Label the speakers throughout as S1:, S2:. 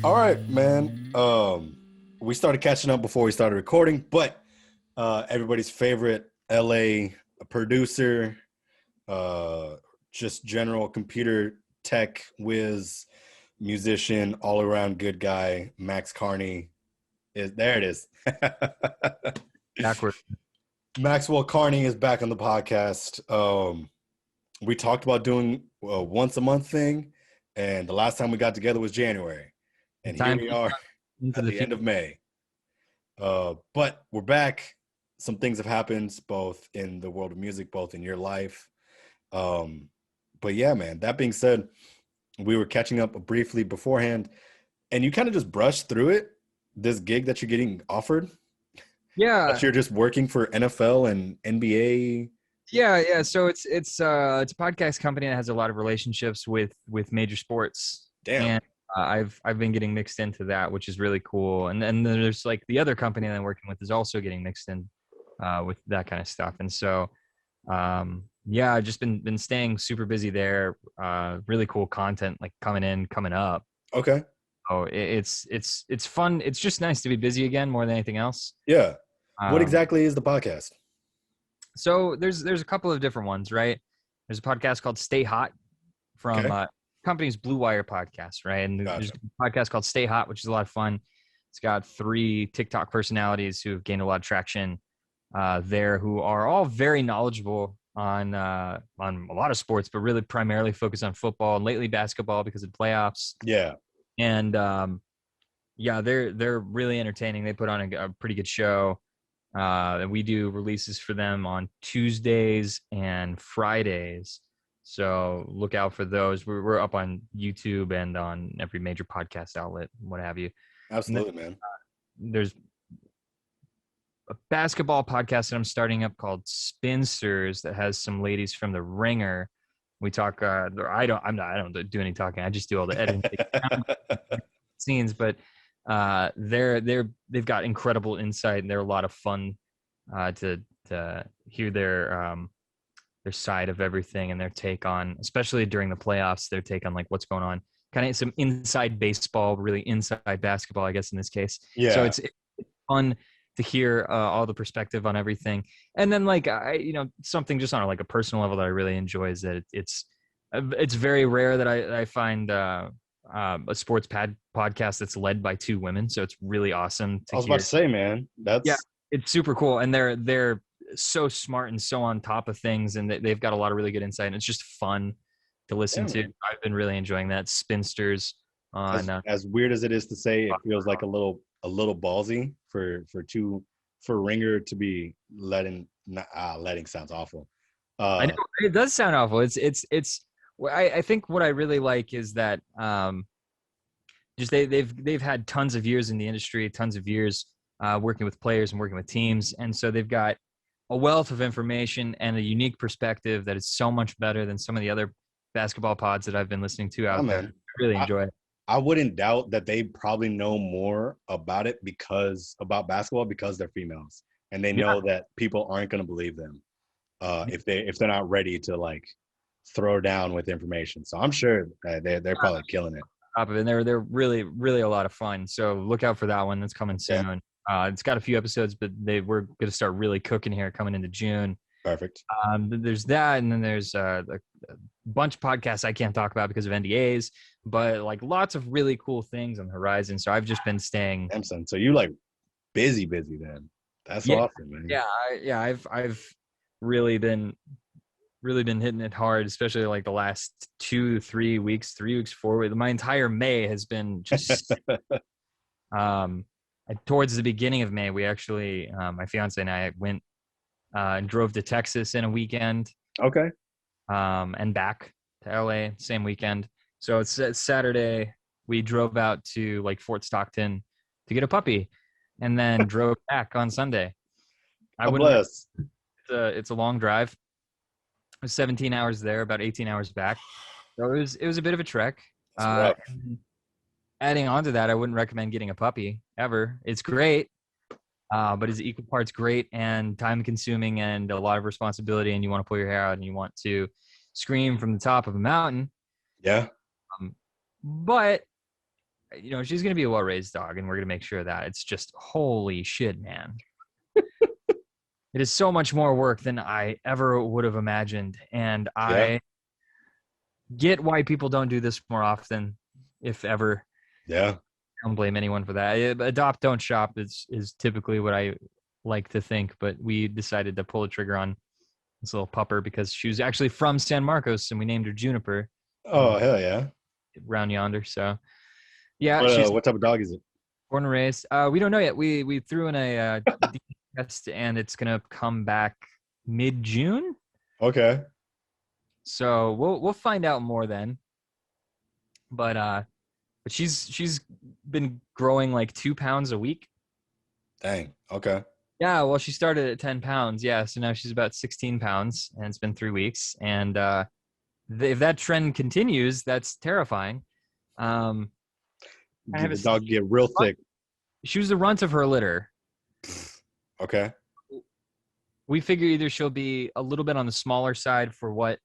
S1: All right, man. We started catching up before we started recording, but everybody's favorite LA producer, just general computer tech whiz, musician, all around good guy, Max CARNEY is there. It is.
S2: Backward.
S1: Maxwell CARNEY is back on the podcast. We talked about doing a once a month thing, and the last time we got together was January. And here we are at the end of May. But we're back. Some things have happened, both in the world of music, both in your life. But yeah, man, that being said, we were catching up briefly beforehand, and you kind of just brushed through it, this gig that you're getting offered.
S2: Yeah.
S1: That you're just working for NFL and NBA.
S2: Yeah. So it's a podcast company that has a lot of relationships with major sports.
S1: Damn.
S2: And I've been getting mixed into that, which is really cool. And then there's like the other company that I'm working with is also getting mixed in with that kind of stuff. And so yeah, I've just been staying super busy there. Really cool content like coming up.
S1: Okay.
S2: Oh, it's fun. It's just nice to be busy again more than anything else.
S1: Yeah. What exactly is the podcast?
S2: So there's a couple of different ones, right? There's a podcast called Stay Hot from company's Blue Wire podcast, right? And there's a podcast called Stay Hot, which is a lot of fun. It's got 3 TikTok personalities who have gained a lot of traction there, who are all very knowledgeable on a lot of sports, but really primarily focused on football and lately basketball because of the playoffs.
S1: Yeah.
S2: And yeah, they're really entertaining. They put on a pretty good show. And we do releases for them on Tuesdays and Fridays. So look out for those. We're up on YouTube and on every major podcast outlet, what have you.
S1: Absolutely,
S2: then,
S1: man.
S2: There's a basketball podcast that I'm starting up called Spinsters that has some ladies from The Ringer. We talk. I don't do any talking. I just do all the editing scenes. But they've got incredible insight, and they're a lot of fun to hear their side of everything and their take on, especially during the playoffs, their take on like what's going on, kind of some inside baseball, really inside basketball, I guess in this case.
S1: Yeah. So
S2: it's fun to hear all the perspective on everything. And then like, something just on like a personal level that I really enjoy is that it's very rare that I find a sports podcast that's led by 2 women. So it's really awesome to hear.
S1: I was about to say, man,
S2: it's super cool. And they're so smart and so on top of things, and they've got a lot of really good insight, and it's just fun to listen to. I've been really enjoying that. Spinsters on
S1: as weird as it is to say, it feels like a little ballsy for Ringer to be letting sounds awful.
S2: I know it does sound awful. I think what I really like is that just they've had tons of years in the industry, tons of years working with players and working with teams, and so they've got a wealth of information and a unique perspective that is so much better than some of the other basketball pods that I've been listening to out there. I really enjoy it.
S1: I wouldn't doubt that they probably know more about it about basketball because they're females, and they know that people aren't going to believe them if they're not ready to like throw down with information. So I'm sure they're probably killing it.
S2: And they're really, really a lot of fun. So look out for that one. That's coming soon. Yeah. It's got a few episodes, but we're going to start really cooking here coming into June.
S1: Perfect.
S2: There's that, and then there's a bunch of podcasts I can't talk about because of NDAs, but like lots of really cool things on the horizon. So I've just been staying.
S1: So you like busy then. That's awesome, man.
S2: Yeah. I've really been hitting it hard, especially like the last 2-3 weeks, 3 weeks forward. My entire May has been just. Towards the beginning of May, we actually, my fiance and I went and drove to Texas in a weekend.
S1: Okay.
S2: And back to LA same weekend. So it's Saturday. We drove out to like Fort Stockton to get a puppy, and then drove back on Sunday.
S1: Bless.
S2: It's a long drive. It was 17 hours there, about 18 hours back. So it was a bit of a trek. Adding on to that, I wouldn't recommend getting a puppy ever. It's great, but it's equal parts great and time consuming and a lot of responsibility. And you want to pull your hair out and you want to scream from the top of a mountain.
S1: Yeah.
S2: But she's going to be a well-raised dog, and we're going to make sure of that. It's just holy shit, man. It is so much more work than I ever would have imagined, and I get why people don't do this more often, if ever.
S1: Yeah.
S2: I don't blame anyone for that. Adopt, don't shop is typically what I like to think, but we decided to pull the trigger on this little pupper because she was actually from San Marcos, and we named her Juniper.
S1: Oh, hell yeah.
S2: Around yonder, so yeah.
S1: What type of dog is it?
S2: Born and raised. We don't know yet. We threw in a test, and it's gonna come back mid-June.
S1: Okay.
S2: So we'll find out more then. But she's been growing like 2 pounds a week.
S1: Dang. Okay.
S2: Yeah. Well, she started at 10 pounds. Yeah. So now she's about 16 pounds, and it's been 3 weeks. And if that trend continues, that's terrifying.
S1: The dog get real thick.
S2: She was the runt of her litter.
S1: Okay.
S2: We figure either she'll be a little bit on the smaller side for what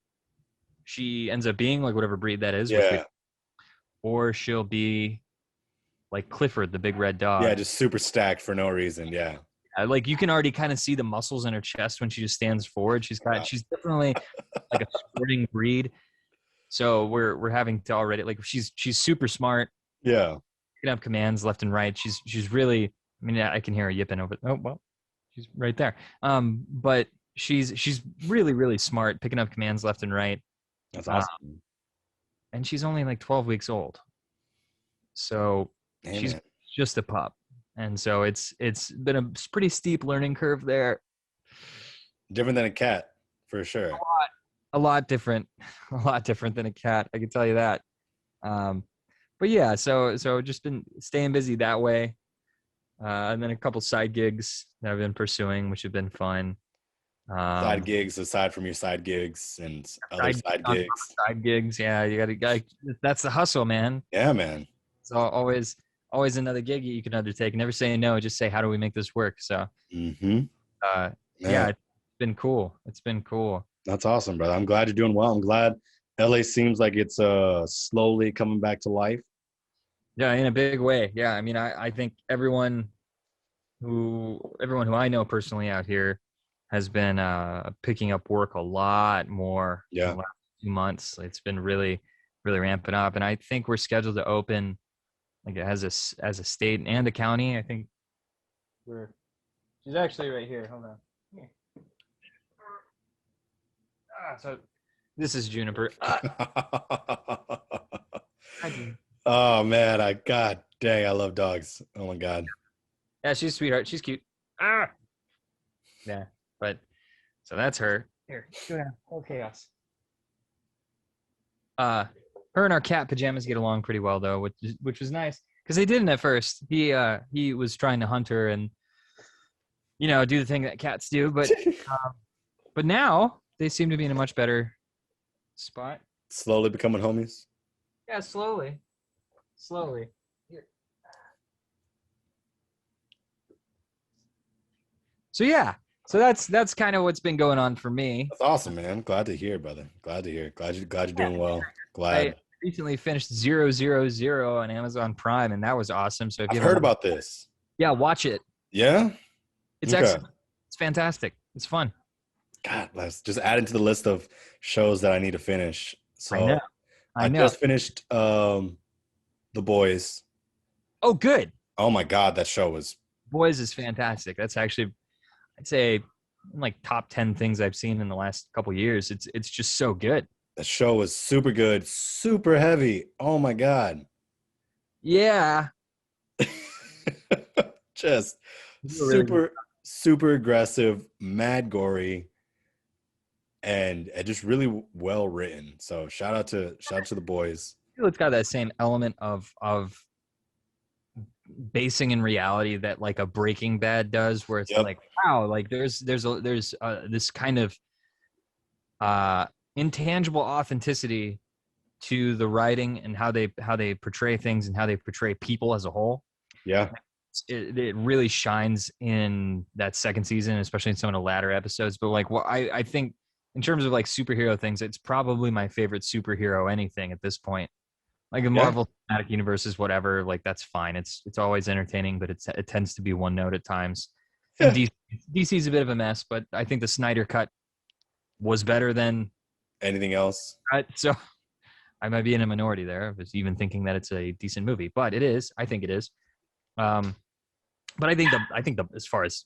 S2: she ends up being, like whatever breed that is.
S1: Yeah.
S2: Or she'll be like Clifford, the big red dog.
S1: Yeah, just super stacked for no reason. Yeah.
S2: Like you can already kind of see the muscles in her chest when she just stands forward. She's definitely like a sporting breed. So we're having to already, like, she's super smart.
S1: Yeah.
S2: Picking up commands left and right. She's really, I mean, I can hear her yipping over. Oh, well, she's right there. But she's really, really smart, picking up commands left and right.
S1: That's awesome.
S2: And she's only like 12 weeks old. So she's just a pup. And so it's been a pretty steep learning curve there.
S1: Different than a cat, for sure.
S2: A lot different than a cat. I can tell you that. But yeah, so just been staying busy that way. And then a couple side gigs that I've been pursuing, which have been fun.
S1: Side gigs aside from your side gigs and other side gigs.
S2: Side gigs, yeah. You gotta. That's the hustle, man.
S1: Yeah, man.
S2: So always another gig you can undertake. Never say no. Just say, how do we make this work? So, yeah, it's been cool. It's been cool.
S1: That's awesome, brother. I'm glad you're doing well. I'm glad LA seems like it's slowly coming back to life.
S2: Yeah, in a big way. Yeah, I mean, I think everyone who I know personally out here has been picking up work a lot more.
S1: Yeah.
S2: In the last 2 months. It's been really, really ramping up, and I think we're scheduled to open like as a state and a county. I think she's actually right here. Hold on. Here. So this is Juniper.
S1: Oh man, God dang, I love dogs. Oh my God.
S2: Yeah, she's a sweetheart. She's cute. Yeah, but so that's her. Here, go down. Oh, chaos. Her and our cat pajamas get along pretty well though, which was nice because they didn't at first. He was trying to hunt her and do the thing that cats do, but now they seem to be in a much better spot.
S1: Slowly becoming homies.
S2: Yeah, slowly. Here. So yeah, that's kind of what's been going on for me.
S1: That's awesome, man. Glad to hear, brother. Glad to hear. Glad you're doing well. Glad.
S2: I recently finished 000 on Amazon Prime, and that was awesome. So if
S1: I've heard about this.
S2: Yeah, watch it.
S1: Yeah,
S2: it's excellent. It's fantastic. It's fun.
S1: God, let's just add into the list of shows that I need to finish. So
S2: I know.
S1: Just finished The Boys.
S2: Oh, good.
S1: Oh my God, that show was.
S2: Boys is fantastic. That's actually, I'd say, like top 10 things I've seen in the last couple of years. It's just so good.
S1: The show was super good, super heavy. Oh my God.
S2: Yeah.
S1: Just super aggressive, mad gory, and just really well written. So shout out to The Boys.
S2: I feel it's got that same element of basing in reality that like a Breaking Bad does, where it's like, wow, like there's this kind of intangible authenticity to the writing and how they portray things and how they portray people as a whole.
S1: Yeah.
S2: It really shines in that second season, especially in some of the latter episodes. But like, what I think in terms of like superhero things, it's probably my favorite superhero anything at this point. Like the Marvel Cinematic Universe is whatever, like that's fine. It's always entertaining, but it tends to be one note at times. And DC's a bit of a mess, but I think the Snyder cut was better than
S1: anything else.
S2: So I might be in a minority there. I was even thinking that it's a decent movie, but it is. I think it is. But I think as far as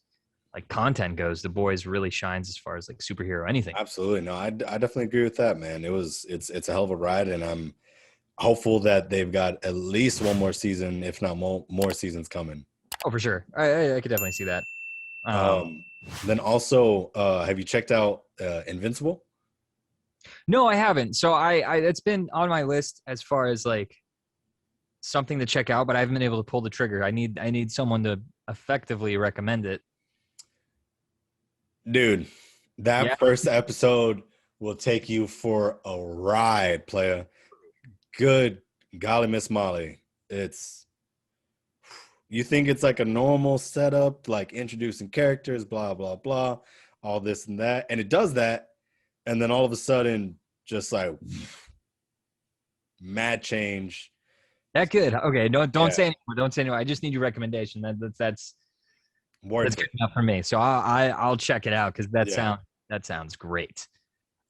S2: like content goes, The Boys really shines as far as like superhero anything.
S1: Absolutely. No, I definitely agree with that, man. It's a hell of a ride, and I'm hopeful that they've got at least one more season, if not more seasons coming.
S2: Oh, for sure. I could definitely see that.
S1: Then also, have you checked out Invincible?
S2: No, I haven't. So I it's been on my list as far as like something to check out, but I haven't been able to pull the trigger. I need someone to effectively recommend it.
S1: Dude, that first episode will take you for a ride, player. Good golly, Miss Molly. You think it's like a normal setup, like introducing characters, blah, blah, blah, all this and that. And it does that. And then all of a sudden, just like mad change.
S2: That good. Okay. Don't say anymore. Don't say anymore. I just need your recommendation. That's good enough for me. So I'll check it out because that sounds great.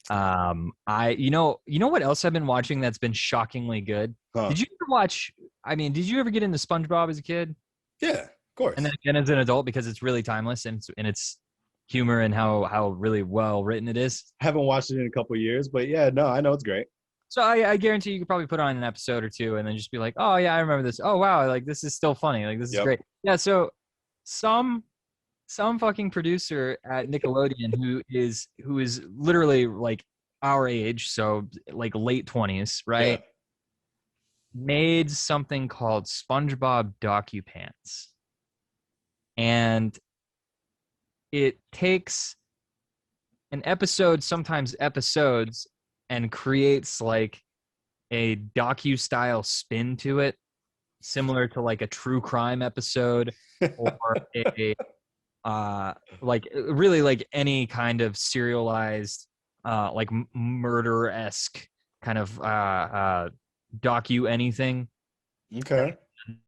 S2: You know what else I've been watching that's been shockingly good? Huh. Did you ever watch? I mean, did you ever get into SpongeBob as a kid?
S1: Yeah, of course.
S2: And then again as an adult because it's really timeless and it's humor and how really well written it is.
S1: I haven't watched it in a couple of years, but yeah, no, I know it's great.
S2: So I guarantee you could probably put on an episode or two and then just be like, oh yeah, I remember this. Oh wow, like this is still funny. Like this is great. Yeah. So some fucking producer at Nickelodeon who is literally like our age, so like late 20s, right? Yeah. Made something called SpongeBob DocuPants. And it takes an episode, sometimes episodes, and creates like a docu-style spin to it, similar to like a true crime episode or a like really like any kind of serialized like murder-esque kind of docu anything.
S1: Okay.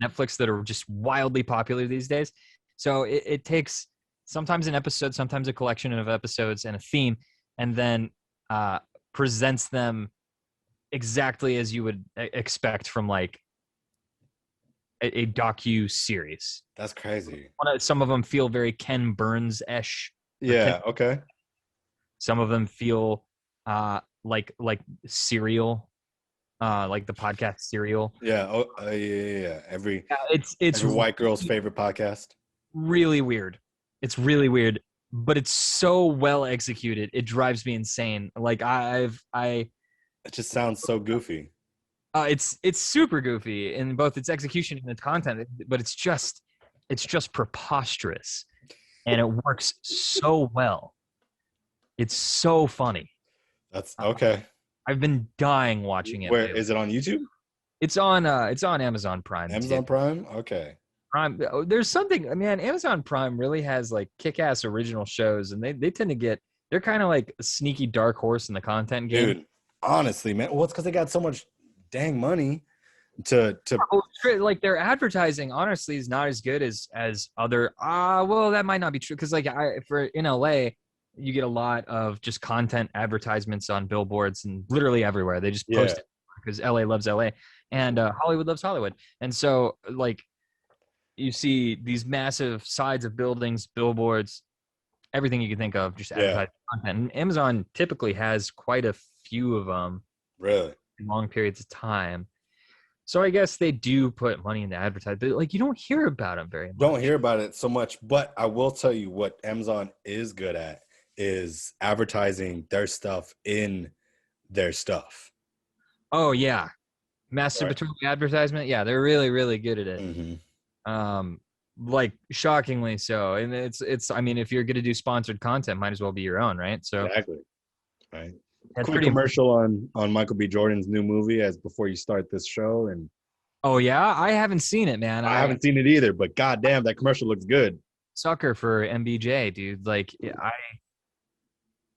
S2: Netflix that are just wildly popular these days. So it takes sometimes an episode, sometimes a collection of episodes and a theme, and then presents them exactly as you would expect from like a docu series.
S1: That's crazy.
S2: Some of them feel very Ken Burns-ish.
S1: Yeah. Okay.
S2: Some of them feel like Serial, like the podcast Serial.
S1: Yeah. Oh, yeah.
S2: It's
S1: every white girl's favorite podcast.
S2: Really weird. It's really weird, but it's so well executed. It drives me insane. Like it
S1: just sounds so goofy.
S2: It's super goofy in both its execution and its content, but it's just preposterous, and it works so well. It's so funny.
S1: That's okay.
S2: I've been dying watching it.
S1: Where is it on YouTube?
S2: It's on Amazon Prime.
S1: Amazon Prime? Okay.
S2: Prime. There's something, man, Amazon Prime really has like kick-ass original shows, and they tend to get, they're kind of like a sneaky dark horse in the content game.
S1: Dude, honestly, man. Well, it's because they got so much dang money to
S2: like their advertising honestly is not as good as other well, that might not be true because like in LA you get a lot of just content advertisements on billboards and literally everywhere. They just post it because LA loves LA and Hollywood loves Hollywood. And so like you see these massive sides of buildings, billboards, everything you can think of, just advertising content. And Amazon typically has quite a few of them.
S1: Really?
S2: In long periods of time. So I guess they do put money into advertising, but like you don't hear about them very much.
S1: Don't hear about it so much, but I will tell you what Amazon is good at is advertising their stuff in their stuff.
S2: Oh yeah. Masturbatory advertisement. Yeah, they're really, really good at it.
S1: Mm-hmm.
S2: Like shockingly so. And it's I mean, if you're gonna do sponsored content, might as well be your own, right? So
S1: exactly. Right. Quick commercial on Michael B. Jordan's new movie as before you start this show. And
S2: oh yeah, I haven't seen it, man.
S1: I haven't seen it either, but goddamn, that commercial looks good.
S2: Sucker for MBJ, dude. Like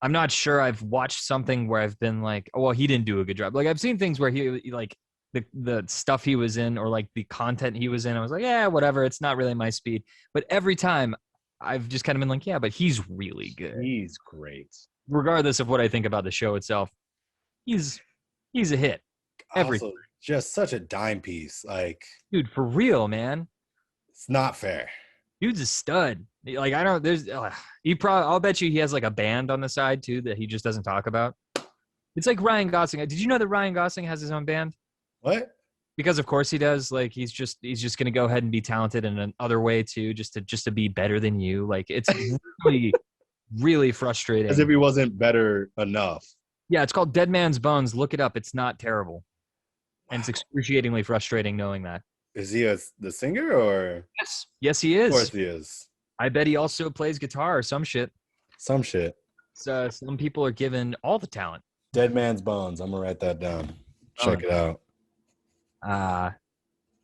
S2: I'm not sure I've watched something where I've been like, oh, well, he didn't do a good job. Like I've seen things where he like the stuff he was in or like the content he was in, I was like, yeah, whatever. It's not really my speed. But every time I've just kind of been like, yeah, but he's really good.
S1: He's great.
S2: Regardless of what I think about the show itself, he's a hit.
S1: Also, just such a dime piece. Like,
S2: dude, for real, man.
S1: It's not fair.
S2: Dude's a stud. Like I don't. There's I'll bet you he has like a band on the side too that he just doesn't talk about. It's like Ryan Gosling. Did you know that Ryan Gosling has his own band?
S1: What?
S2: Because of course he does. Like he's just gonna go ahead and be talented in another way too, just to be better than you. Like it's really really frustrating.
S1: As if he wasn't better enough.
S2: Yeah, it's called Dead Man's Bones. Look it up. It's not terrible, and it's excruciatingly frustrating knowing that.
S1: Is he the singer or?
S2: Yes, he is.
S1: Of course he is.
S2: I bet he also plays guitar or some shit.
S1: Some shit.
S2: So some people are given all the talent.
S1: Dead Man's Bones. I'm gonna write that down. Check it out.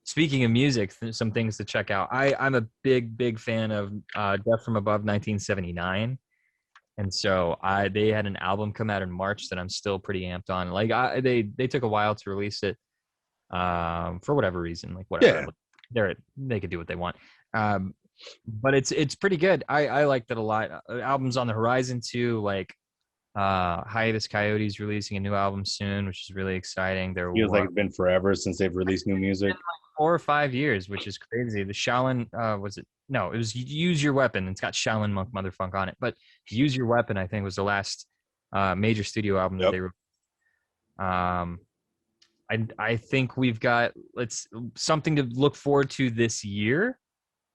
S2: Speaking of music, some things to check out. I'm a big fan of Death from Above 1979. And so they had an album come out in March that I'm still pretty amped on. Like they took a while to release it for whatever reason, like whatever. Yeah. They could do what they want. But it's pretty good. I liked it a lot. Albums on the horizon too, like Hiatus Coyote's releasing a new album soon, which is really exciting.
S1: Feels like it's been forever since they've released new music.
S2: It's been like 4 or 5 years, which is crazy. The Shaolin was it? No, it was Use Your Weapon. It's got Shaolin Monk Motherfunk on it. But Use Your Weapon, I think, was the last major studio album that they wrote. I think we've got something to look forward to this year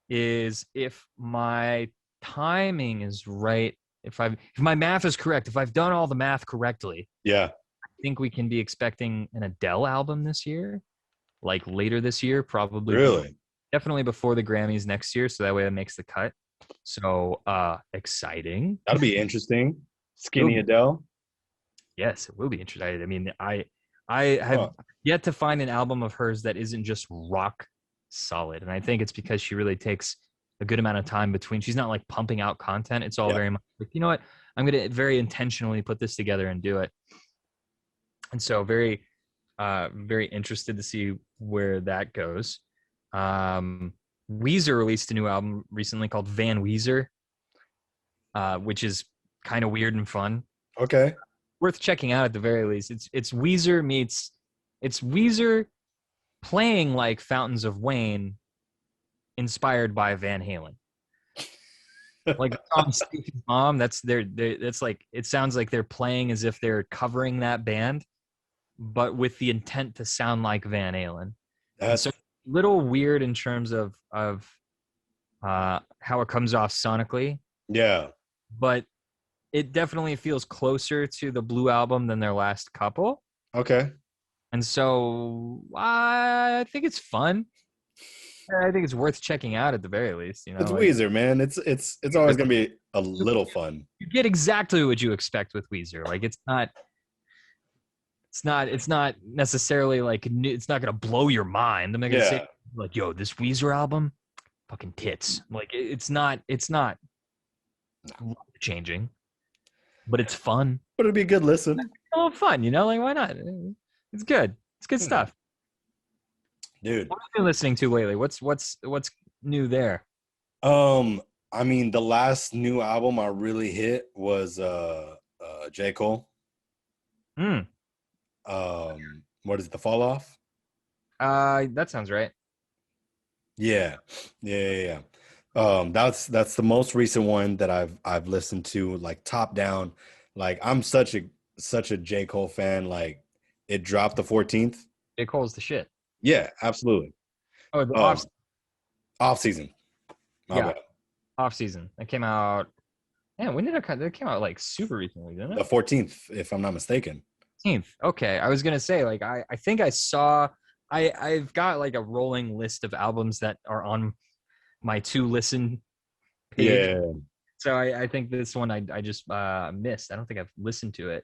S2: is if my timing is right, if my math is correct, if I've done all the math correctly, I think we can be expecting an Adele album this year, like later this year, probably.
S1: Really?
S2: Definitely before the Grammys next year, so that way it makes the cut. So exciting.
S1: That'll be interesting. Skinny Adele.
S2: Yes, it will be interesting. I mean, I have yet to find an album of hers that isn't just rock solid, and I think it's because she really takes a good amount of time between. She's not like pumping out content. It's all very much like, you know what, I'm going to very intentionally put this together and do it. And so very interested to see where that goes. Weezer released a new album recently called Van Weezer, which is kind of weird and fun.
S1: Okay.
S2: Worth checking out at the very least. It's Weezer playing like Fountains of Wayne inspired by Van Halen. Like Stevie's Mom, that's like, it sounds like they're playing as if they're covering that band, but with the intent to sound like Van Halen. That's so a little weird in terms of how it comes off sonically.
S1: Yeah.
S2: But it definitely feels closer to the Blue Album than their last couple.
S1: Okay.
S2: And so I think it's fun. I think it's worth checking out at the very least. You know,
S1: it's Weezer, man. It's always gonna be a little fun.
S2: You get exactly what you expect with Weezer. Like it's not necessarily like it's not gonna blow your mind. I'm not gonna say like, yo, this Weezer album, fucking tits. Like it's not changing, but it's fun.
S1: But it'd be a good listen.
S2: Oh, fun, you know, like why not? It's good. It's good stuff.
S1: Dude,
S2: what have you been listening to lately? What's new there?
S1: I mean, the last new album I really hit was J. Cole. What is it, The Fall Off?
S2: That sounds right.
S1: Yeah. That's the most recent one that I've listened to, like top down. Like I'm such a J. Cole fan. Like it dropped the 14th.
S2: J. Cole's the shit.
S1: Yeah, absolutely.
S2: Oh, the
S1: off season.
S2: Off season. That came out. Man, when did it come? That came out like super recently, didn't it?
S1: The 14th, if I'm not mistaken.
S2: 14th. Okay, I was gonna say like I think I saw. I've got like a rolling list of albums that are on my to listen page. Yeah. So I think this one I just missed. I don't think I've listened to it.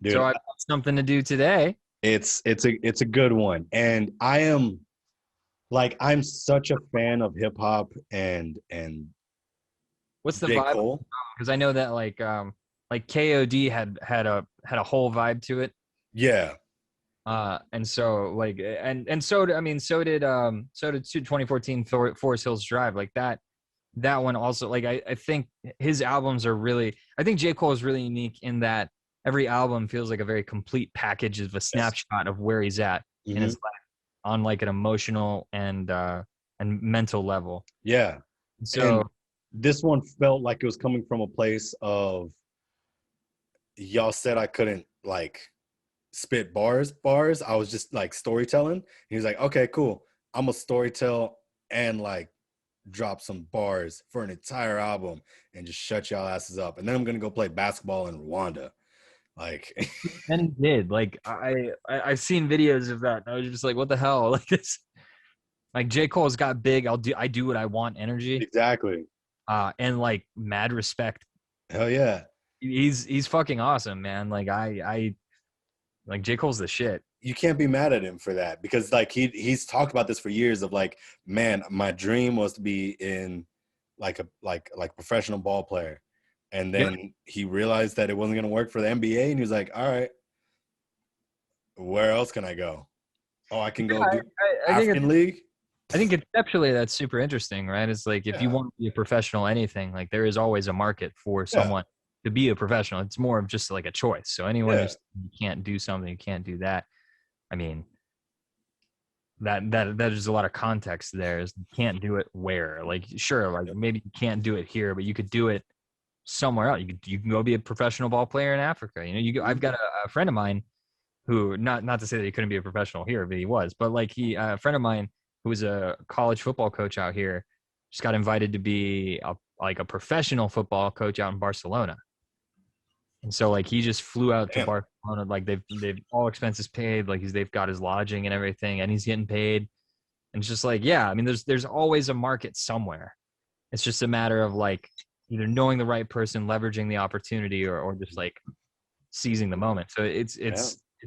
S1: Dude,
S2: So I've got something to do today.
S1: it's a good one. And I'm such a fan of hip hop and
S2: What's the
S1: J.
S2: vibe?
S1: Cole.
S2: Because I know that like KOD had a whole vibe to it.
S1: Yeah.
S2: And so like and so did, I mean so did 2014 Forest Hills Drive, like that one also. Like I think his albums are really, I think J. Cole is really unique in that every album feels like a very complete package of a snapshot of where he's at in his life on like an emotional and mental level.
S1: Yeah.
S2: So
S1: And this one felt like it was coming from a place of, y'all said I couldn't like spit bars. I was just like storytelling. He was like, okay, cool. I'm a storytell and like drop some bars for an entire album and just shut y'all asses up. And then I'm gonna go play basketball in Rwanda. Like,
S2: and he did. Like I've seen videos of that. And I was just like, what the hell? Like this, like J. Cole's got big, I do what I want energy.
S1: Exactly.
S2: And like mad respect.
S1: Hell yeah.
S2: He's fucking awesome, man. Like I like J. Cole's the shit.
S1: You can't be mad at him for that, because like he's talked about this for years of like, man, my dream was to be in like a professional ball player. And then he realized that it wasn't going to work for the NBA, and he was like, all right, where else can I go? Oh, I can go do African League.
S2: I think conceptually that's super interesting, right? It's like if you want to be a professional anything, like there is always a market for someone to be a professional. It's more of just like a choice. So anyone who's you can't do something, you can't do that. I mean, that there's a lot of context there. Is you can't do it where? Like sure, like maybe you can't do it here, but you could do it somewhere else. You can go be a professional ball player in Africa. You know, I've got a friend of mine who, not to say that he couldn't be a professional here, but he was. But like a friend of mine who was a college football coach out here just got invited to be a professional football coach out in Barcelona. And so like he just flew out to Barcelona. Like they've all expenses paid. Like they've got his lodging and everything, and he's getting paid. And it's just like, yeah, I mean, there's always a market somewhere. It's just a matter of like either knowing the right person, leveraging the opportunity, or just like seizing the moment. So it's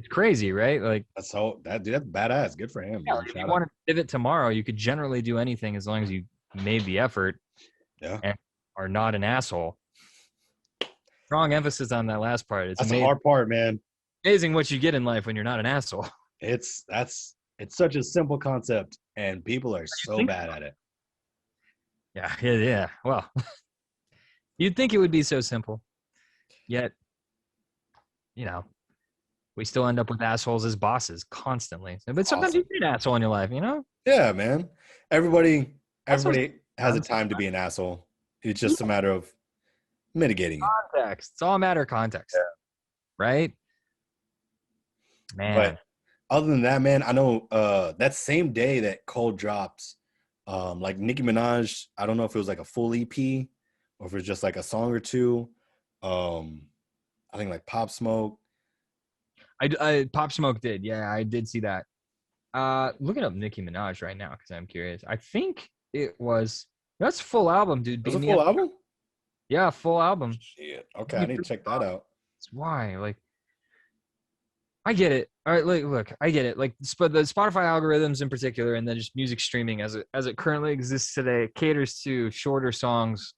S2: crazy, right? Like
S1: that's badass. Good for him.
S2: Yeah, like if you want to pivot tomorrow, you could generally do anything as long as you made the effort.
S1: Yeah.
S2: And are not an asshole. Strong emphasis on that last part.
S1: That's the hard part, man.
S2: Amazing what you get in life when you're not an asshole.
S1: It's such a simple concept, and people are so bad at it.
S2: Yeah. Well, you'd think it would be so simple, yet, we still end up with assholes as bosses constantly. But sometimes you need an asshole in your life,
S1: Yeah, man. Everybody has a time to be an asshole. It's just a matter of mitigating
S2: context. It's all a matter of context, right? Man.
S1: But other than that, man, I know that same day that Cole dropped, like Nicki Minaj, I don't know if it was like a full EP or if it was just like a song or two. I think like Pop Smoke.
S2: I Pop Smoke did. Yeah, I did see that. Looking up Nicki Minaj right now because I'm curious. I think it was that's full album, dude.
S1: Was it a full album?
S2: Yeah, full album.
S1: Shit. Okay, I need to check that out.
S2: That's why, like, I get it. All right, look, I get it. Like, the Spotify algorithms in particular, and then just music streaming as it currently exists today, caters to shorter songs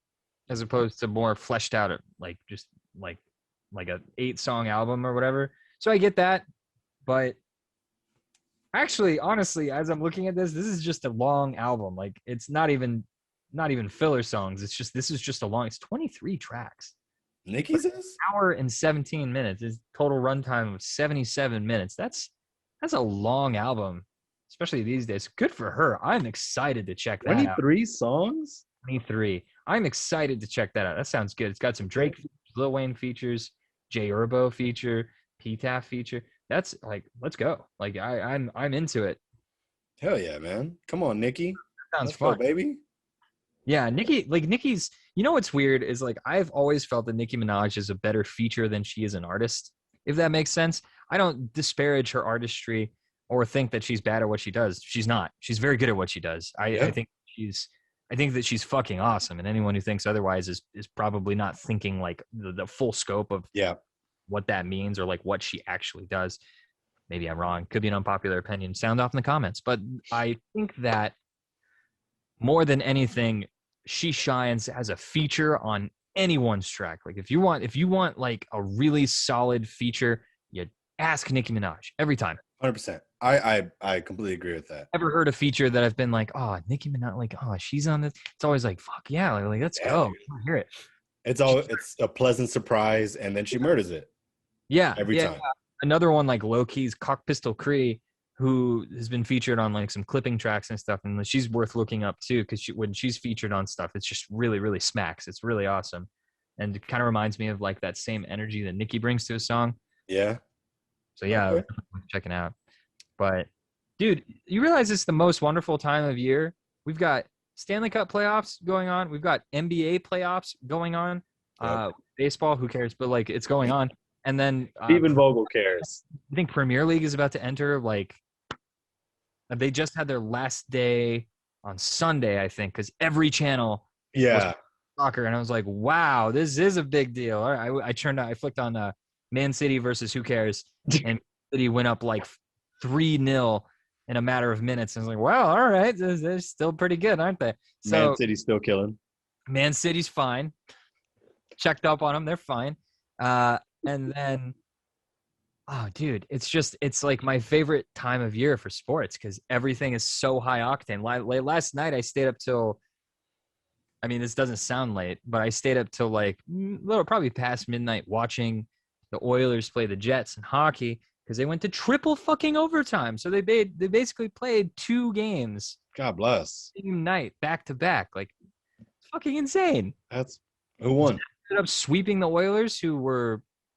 S2: as opposed to more fleshed out, like just like a 8-song album or whatever. So I get that, but actually, honestly, as I'm looking at this is just a long album. Like, it's not even filler songs. This is just a long. It's 23 tracks.
S1: Nicki's is?
S2: Hour and 17 minutes. His total runtime of 77 minutes. That's a long album, especially these days. Good for her. I'm excited to check that
S1: 23 songs?
S2: 23. I'm excited to check that out. That sounds good. It's got some Drake features, Lil Wayne features, J Herbo feature, P-Taff feature. That's like, let's go. Like I'm into it.
S1: Hell yeah, man. Come on, Nicki.
S2: Sounds fun,
S1: baby.
S2: Yeah, Nicki's, what's weird is like I've always felt that Nicki Minaj is a better feature than she is an artist, if that makes sense. I don't disparage her artistry or think that she's bad at what she does. She's not. She's very good at what she does. I think that she's fucking awesome, and anyone who thinks otherwise is probably not thinking like the full scope of what that means or like what she actually does. Maybe I'm wrong. Could be an unpopular opinion. Sound off in the comments. But I think that more than anything, she shines as a feature on anyone's track. Like if you want like a really solid feature, you ask Nicki Minaj every time.
S1: 100%. I completely agree with that.
S2: Ever heard a feature that I've been like, oh, Nicki Minaj, like, oh, she's on this. It's always like, fuck yeah, like let's go. I hear it.
S1: It's a pleasant surprise, and then she murders it.
S2: Yeah,
S1: every time.
S2: Another one like Low Key's Cock Pistol Cree, who has been featured on like some clipping tracks and stuff, and she's worth looking up too because when she's featured on stuff, it's just really, really smacks. It's really awesome, and it kind of reminds me of like that same energy that Nicki brings to a song.
S1: Yeah.
S2: So yeah, okay. Checking out. But dude, you realize it's the most wonderful time of year. We've got Stanley Cup playoffs going on. We've got NBA playoffs going on. Yep. Baseball, who cares? But like it's going on. And then
S3: Stephen Vogel cares.
S2: I think Premier League is about to enter. Like they just had their last day on Sunday, I think, because every channel was soccer, and I was like, wow, this is a big deal. All right, I flicked on Man City versus who cares, and City went up like 3-0 in a matter of minutes. And I was like, wow, all right, they're still pretty good, aren't they? So
S3: Man City's still killing.
S2: Man City's fine. Checked up on them, they're fine. And then, oh, dude, it's like my favorite time of year for sports because everything is so high octane. Last night, I stayed up till, I mean, this doesn't sound late, but I stayed up till like probably past midnight watching the Oilers play the Jets in hockey because they went to triple fucking overtime. So they basically played 2 games.
S1: God bless.
S2: Same night, back to back. Like, it's fucking insane.
S1: Who won?
S2: Ended up sweeping the Oilers,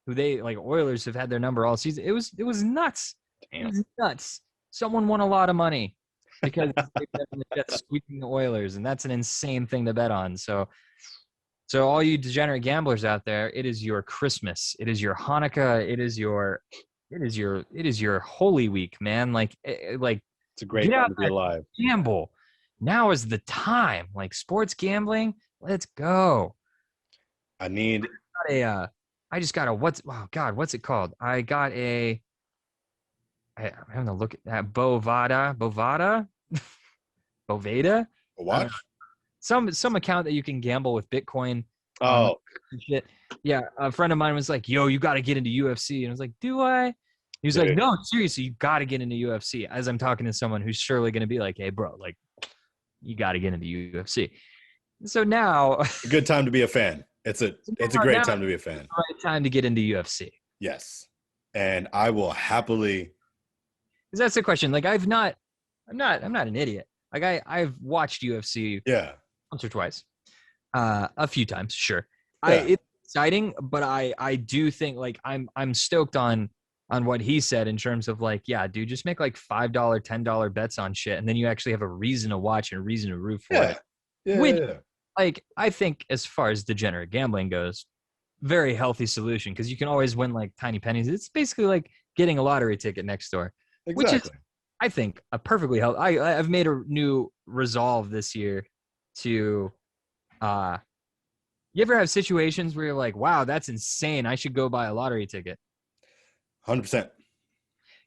S2: Oilers have had their number all season. It was nuts. Damn. It was nuts. Someone won a lot of money because they bet on the Jets sweeping the Oilers, and that's an insane thing to bet on. So all you degenerate gamblers out there, it is your Christmas, it is your Hanukkah, it is your Holy Week, man. Like
S3: it's a great time to be alive.
S2: Gamble. Now is the time. Like sports gambling, let's go. What's it called? I'm having to look at that. Bovada?
S1: What?
S2: Some account that you can gamble with Bitcoin.
S3: Oh,
S2: shit. Yeah. A friend of mine was like, yo, you got to get into UFC. And I was like, do I? He was like, no, seriously, you got to get into UFC. As I'm talking to someone who's surely going to be like, hey, bro, like, you got to get into UFC. So now.
S1: A good time to be a fan. It's a great time to be a fan.
S2: Right time to get into UFC.
S1: Yes. And I will happily.
S2: Because that's the question. Like I'm not an idiot. Like I've watched UFC once or twice. A few times, sure. Yeah. It's exciting, but I do think like I'm stoked on what he said in terms of like, yeah, dude, just make like $5, $10 bets on shit, and then you actually have a reason to watch and a reason to root for it. Yeah. Like, I think as far as degenerate gambling goes, very healthy solution because you can always win like tiny pennies. It's basically like getting a lottery ticket next door, which is, I think, a perfectly healthy. I've made a new resolve this year to, you ever have situations where you're like, wow, that's insane. I should go buy a lottery ticket.
S1: 100%.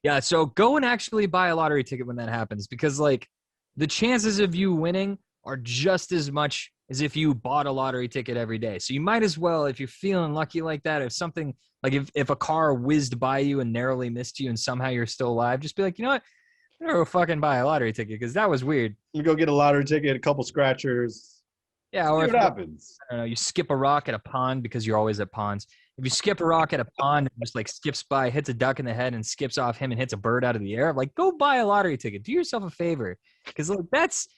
S2: Yeah. So go and actually buy a lottery ticket when that happens because like the chances of you winning are just as much as if you bought a lottery ticket every day. So you might as well, if you're feeling lucky like that, if something like if a car whizzed by you and narrowly missed you and somehow you're still alive, just be like, you know what? I'm gonna go fucking buy a lottery ticket because that was weird.
S3: You go get a lottery ticket, a couple scratchers.
S2: Yeah, or
S3: what happens?
S2: I don't know, you skip a rock at a pond because you're always at ponds. If you skip a rock at a pond and just like skips by, hits a duck in the head and skips off him and hits a bird out of the air, like go buy a lottery ticket. Do yourself a favor because like that's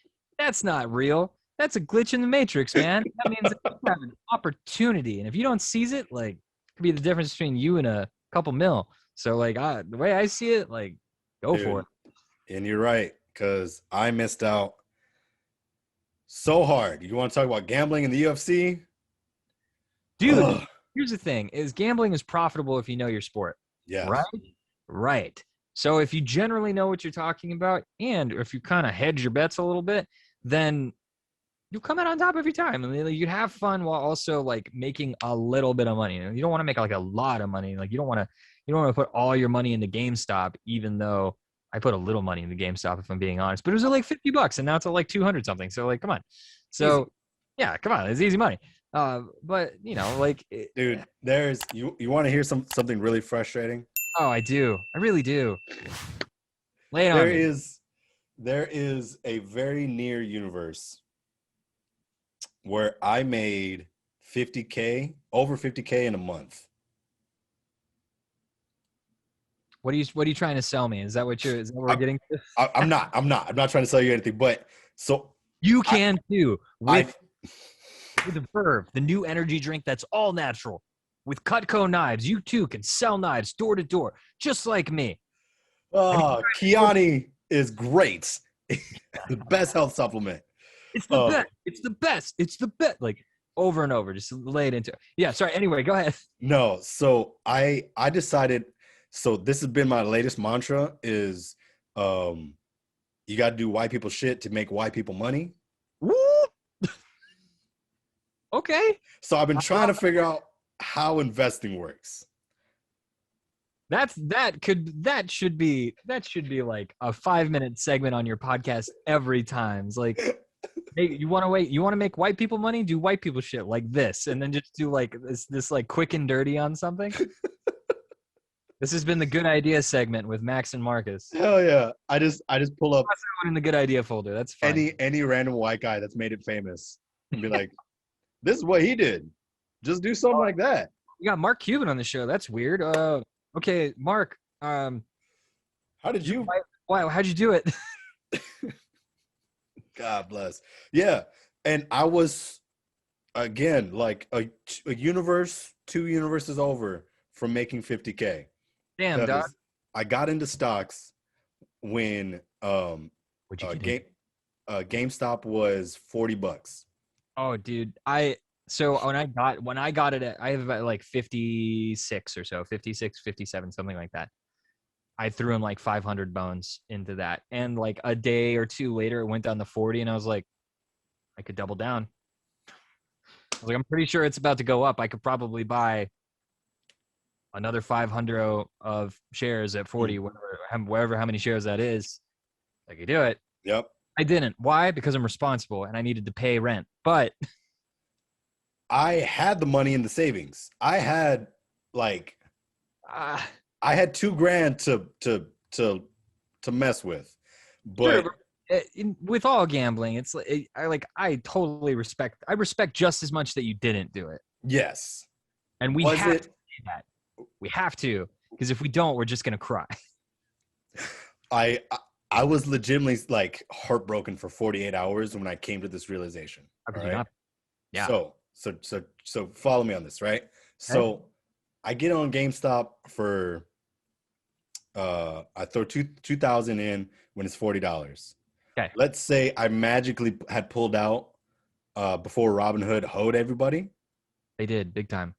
S2: not real. That's a glitch in the matrix, man. That means you have an opportunity. And if you don't seize it, like, it could be the difference between you and a couple mil. So, like, the way I see it, like, go for it.
S1: And you're right, because I missed out so hard. You want to talk about gambling in the UFC?
S2: Dude, here's the thing, is gambling is profitable if you know your sport.
S1: Yeah.
S2: Right. So if you generally know what you're talking about, and if you kind of hedge your bets a little bit, then you come out on top every time. I mean, you have fun while also like making a little bit of money. You don't want to make like a lot of money. Like you don't want to put all your money into GameStop, even though I put a little money into GameStop, if I'm being honest. But it was at like $50, and now it's at like 200 something. So like, come on. So easy. Yeah, come on, it's easy money. But like,
S1: dude, there's you want to hear something really frustrating?
S2: Oh, I do. I really do. Lay it on me.
S1: There is a very near universe where I made over 50K in a month.
S2: What are you trying to sell me? Is that what we're getting to?
S1: I'm not trying to sell you anything, but so
S2: you can too with the Verve, the new energy drink that's all natural. With Cutco knives, you too can sell knives door to door, just like me.
S1: Oh, Kiani is great. The best health supplement.
S2: It's the best. It's the best. It's the best. Like over and over, just lay it into it. Yeah, sorry. Anyway, go ahead.
S1: No, so I decided. So this has been my latest mantra: is you got to do white people shit to make white people money.
S2: Woo! Okay.
S1: So I've been trying to figure out how investing works.
S2: That should be like a 5-minute segment on your podcast every time. It's like, hey, you want to make white people money? Do white people shit like this, and then just do like this like quick and dirty on something. This has been the good idea segment with Max and Marcus.
S3: Hell yeah! I just pull up
S2: in the good idea folder. That's fine.
S3: Any random white guy that's made it famous and be like, this is what he did. Just do something like that.
S2: You got Mark Cuban on the show. That's weird. Okay, Mark.
S1: How did you?
S2: Wow, how'd you do it?
S1: God bless. Yeah, and I was again like a universe, 2 universes over from making 50K.
S2: Damn, dog.
S1: I got into stocks when GameStop was $40.
S2: Oh, dude. So when I got it at, I have about like 56 or so, 56, 57, something like that. I threw in like 500 bones into that. And like a day or two later, it went down to 40, and I was like, I could double down. I was like, I'm pretty sure it's about to go up. I could probably buy another 500 of shares at 40, wherever how many shares that is. I could do it.
S1: Yep.
S2: I didn't. Why? Because I'm responsible and I needed to pay rent. But
S1: I had the money in the savings. I had like I had $2,000 to mess with. But
S2: sure, with all gambling, it's like I totally respect. I respect just as much that you didn't do it.
S1: Yes.
S2: And we have to say that. We have to, because if we don't, we're just gonna cry.
S1: I was legitimately like heartbroken for 48 hours when I came to this realization. Right?
S2: Yeah.
S1: So follow me on this, right? So I get on GameStop for I throw $2,000 in when it's $40.
S2: Okay.
S1: Let's say I magically had pulled out before Robinhood hoed everybody.
S2: They did big time.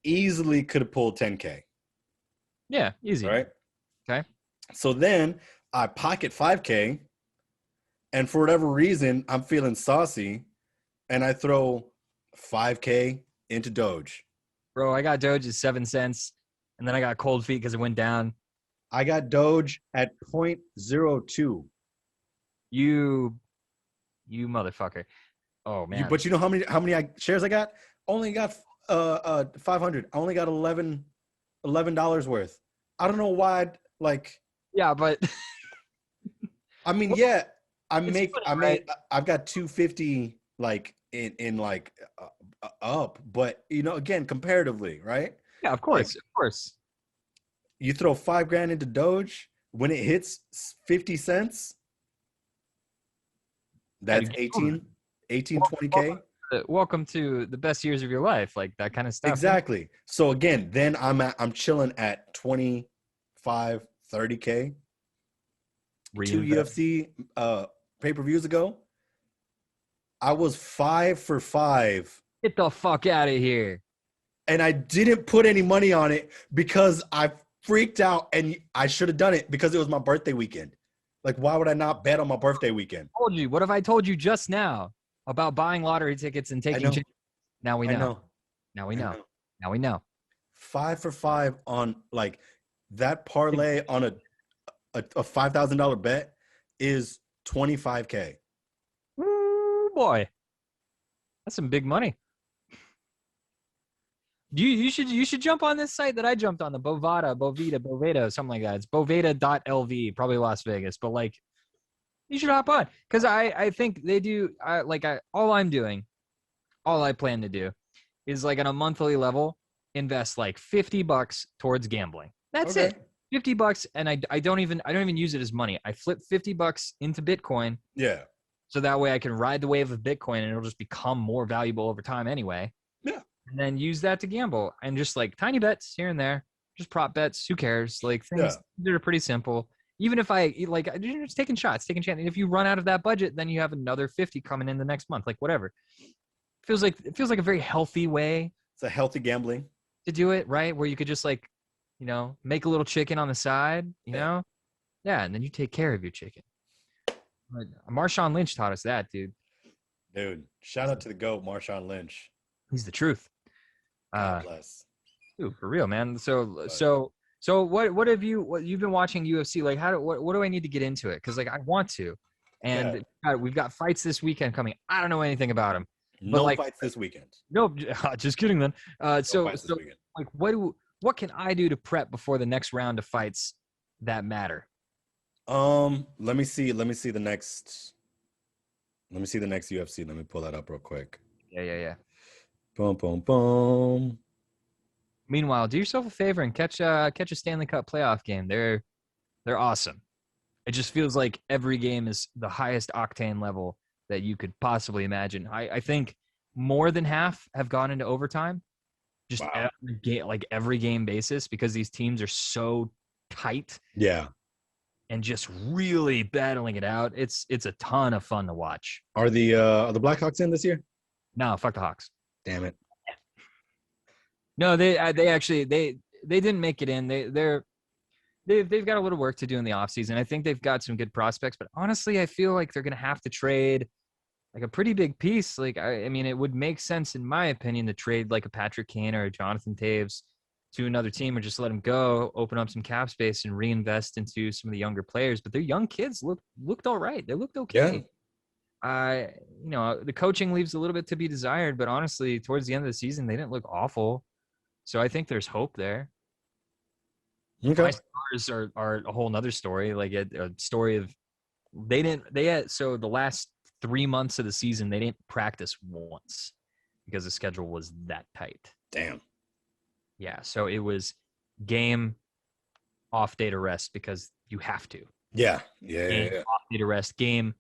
S1: Easily could have pulled 10K.
S2: Yeah, easy.
S1: Right?
S2: Okay.
S1: So then I pocket 5K, and for whatever reason, I'm feeling saucy, and I throw 5K into Doge.
S2: Bro, I got Doge at 7 cents, and then I got cold feet because it went down.
S3: I got Doge at 0.02.
S2: You motherfucker. Oh man.
S1: But you know how many shares I got? Only got 500. I only got $11 worth. I don't know why.
S2: Yeah, but
S1: I mean, yeah, I've got 250 in up, but again, comparatively, right?
S2: Yeah, of course.
S1: You throw $5,000 into Doge, when it hits 50 cents, that's 20K.
S2: Welcome to the best years of your life, like that kind of stuff.
S1: Exactly. So again, then I'm chilling at 25, 30K. 2 UFC pay-per-views ago, I was 5 for 5.
S2: Get the fuck out of here.
S1: And I didn't put any money on it because I freaked out, and I should have done it because it was my birthday weekend. Like, why would I not bet on my birthday weekend?
S2: What have I told you just now? about buying lottery tickets and taking chances. Now we know. Now we know. Now we know.
S1: 5 for 5 on like that parlay on a $5,000 bet is $25K.
S2: Ooh, boy. That's some big money. You should jump on this site that I jumped on, the Boveda, something like that. It's boveda.lv, probably Las Vegas, but like you should hop on because I think they do. All I plan to do is like on a monthly level invest like $50 towards gambling. That's it. $50, and I don't even use it as money. I flip $50 into Bitcoin.
S1: Yeah.
S2: So that way I can ride the wave of Bitcoin and it'll just become more valuable over time anyway.
S1: Yeah.
S2: And then use that to gamble and just like tiny bets here and there, just prop bets. Who cares? Like things that are pretty simple. Even if I like, you're just taking shots. And if you run out of that budget, then you have another 50 coming in the next month, like whatever. It feels like a very healthy way.
S1: It's a healthy gambling
S2: to do it, right? Where you could just like, make a little chicken on the side, you know? Yeah. And then you take care of your chicken. Marshawn Lynch taught us that, dude.
S1: Dude, shout out to the GOAT, Marshawn Lynch.
S2: He's the truth.
S1: God bless.
S2: Dude, for real, man. So what you've been watching UFC? Like, what do I need to get into it? Because like I want to, and we've got fights this weekend coming. I don't know anything about them.
S1: No fights this weekend.
S2: No, just kidding, then. So like, what can I do to prep before the next round of fights that matter?
S1: Let me see the next UFC. Let me pull that up real quick.
S2: Yeah.
S1: Boom, boom, boom.
S2: Meanwhile, do yourself a favor and catch a Stanley Cup playoff game. They're awesome. It just feels like every game is the highest octane level that you could possibly imagine. I think more than half have gone into overtime, just every game basis, because these teams are so tight.
S1: Yeah.
S2: And just really battling it out. It's a ton of fun to watch.
S1: Are the Blackhawks in this year?
S2: No, fuck the Hawks.
S1: Damn it.
S2: No, they didn't make it in. They've got a little work to do in the offseason. I think they've got some good prospects, but honestly, I feel like they're going to have to trade like a pretty big piece. Like, I mean, it would make sense, in my opinion, to trade like a Patrick Kane or a Jonathan Taves to another team, or just let them go, open up some cap space and reinvest into some of the younger players. But their young kids looked all right. They looked okay. Yeah. The coaching leaves a little bit to be desired, but honestly, towards the end of the season, they didn't look awful. So I think there's hope there.
S1: Okay.
S2: My Stars are a whole nother story. Like a story of so the last 3 months of the season, they didn't practice once because the schedule was that tight.
S1: Damn.
S2: Yeah, so it was game, off day to rest because you have to.
S1: Yeah.
S2: Off day to rest, game,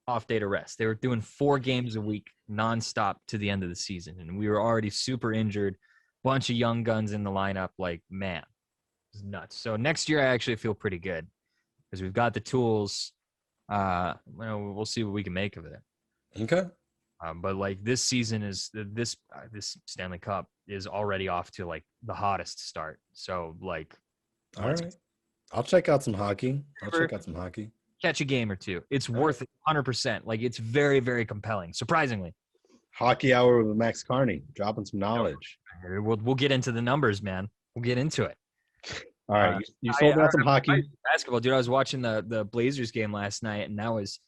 S2: off day to rest. They were doing 4 games a week nonstop to the end of the season, and we were already super injured. Bunch of young guns in the lineup. Like, man, it was nuts. So next year, I actually feel pretty good because we've got the tools. We'll see what we can make of it.
S1: Okay.
S2: But like this season is this Stanley Cup is already off to like the hottest start. So like,
S1: all right, I'll check out some hockey. Catch
S2: a game or two. It's worth it 100%. Like it's very, very compelling. Surprisingly.
S1: Hockey hour with Max CARNEY, dropping some knowledge.
S2: We'll get into the numbers, man. We'll get into it.
S1: All right, you sold out some hockey.
S2: Basketball, dude. I was watching the Blazers game last night, and that was.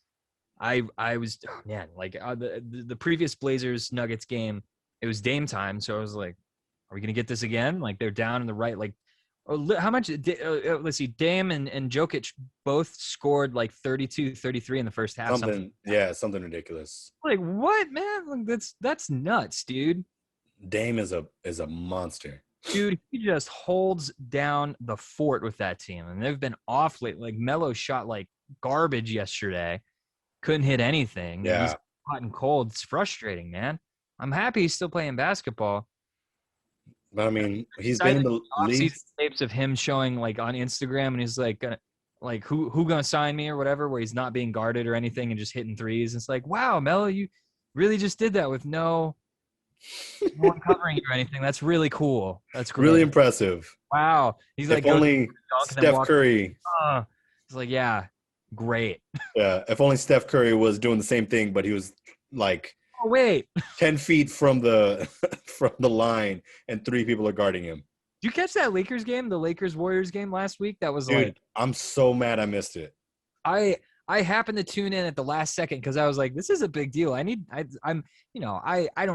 S2: I was the previous Blazers Nuggets game, it was Dame time, so I was like, are we gonna get this again? Like they're down in the right, like how much? Let's see, Dame and Jokic both scored like 32, 33 in the first half.
S1: Something ridiculous.
S2: Like what, man? Like that's nuts, dude.
S1: Dame is a monster.
S2: Dude, he just holds down the fort with that team, and they've been off late. Like Melo shot like garbage yesterday. Couldn't hit anything.
S1: Yeah.
S2: He's hot and cold. It's frustrating, man. I'm happy he's still playing basketball.
S1: But I mean, he's been in the league.
S2: Tapes of him showing like on Instagram, and he's like who gonna sign me or whatever, where he's not being guarded or anything and just hitting threes. It's like, wow, Melo, you really just did that with no one covering you or anything. That's really cool. That's great.
S1: Really impressive.
S2: Wow. He's like,
S1: if only Steph Curry.
S2: It's like, yeah. Great.
S1: Yeah, if only Steph Curry was doing the same thing, but he was like
S2: oh wait,
S1: 10 feet from the from the line, and 3 people are guarding him.
S2: Did you catch that Lakers game, the Lakers-Warriors game last week? That was
S1: Dude,
S2: like,
S1: I'm so mad I missed it.
S2: I happened to tune in at the last second because I was like, this is a big deal. I don't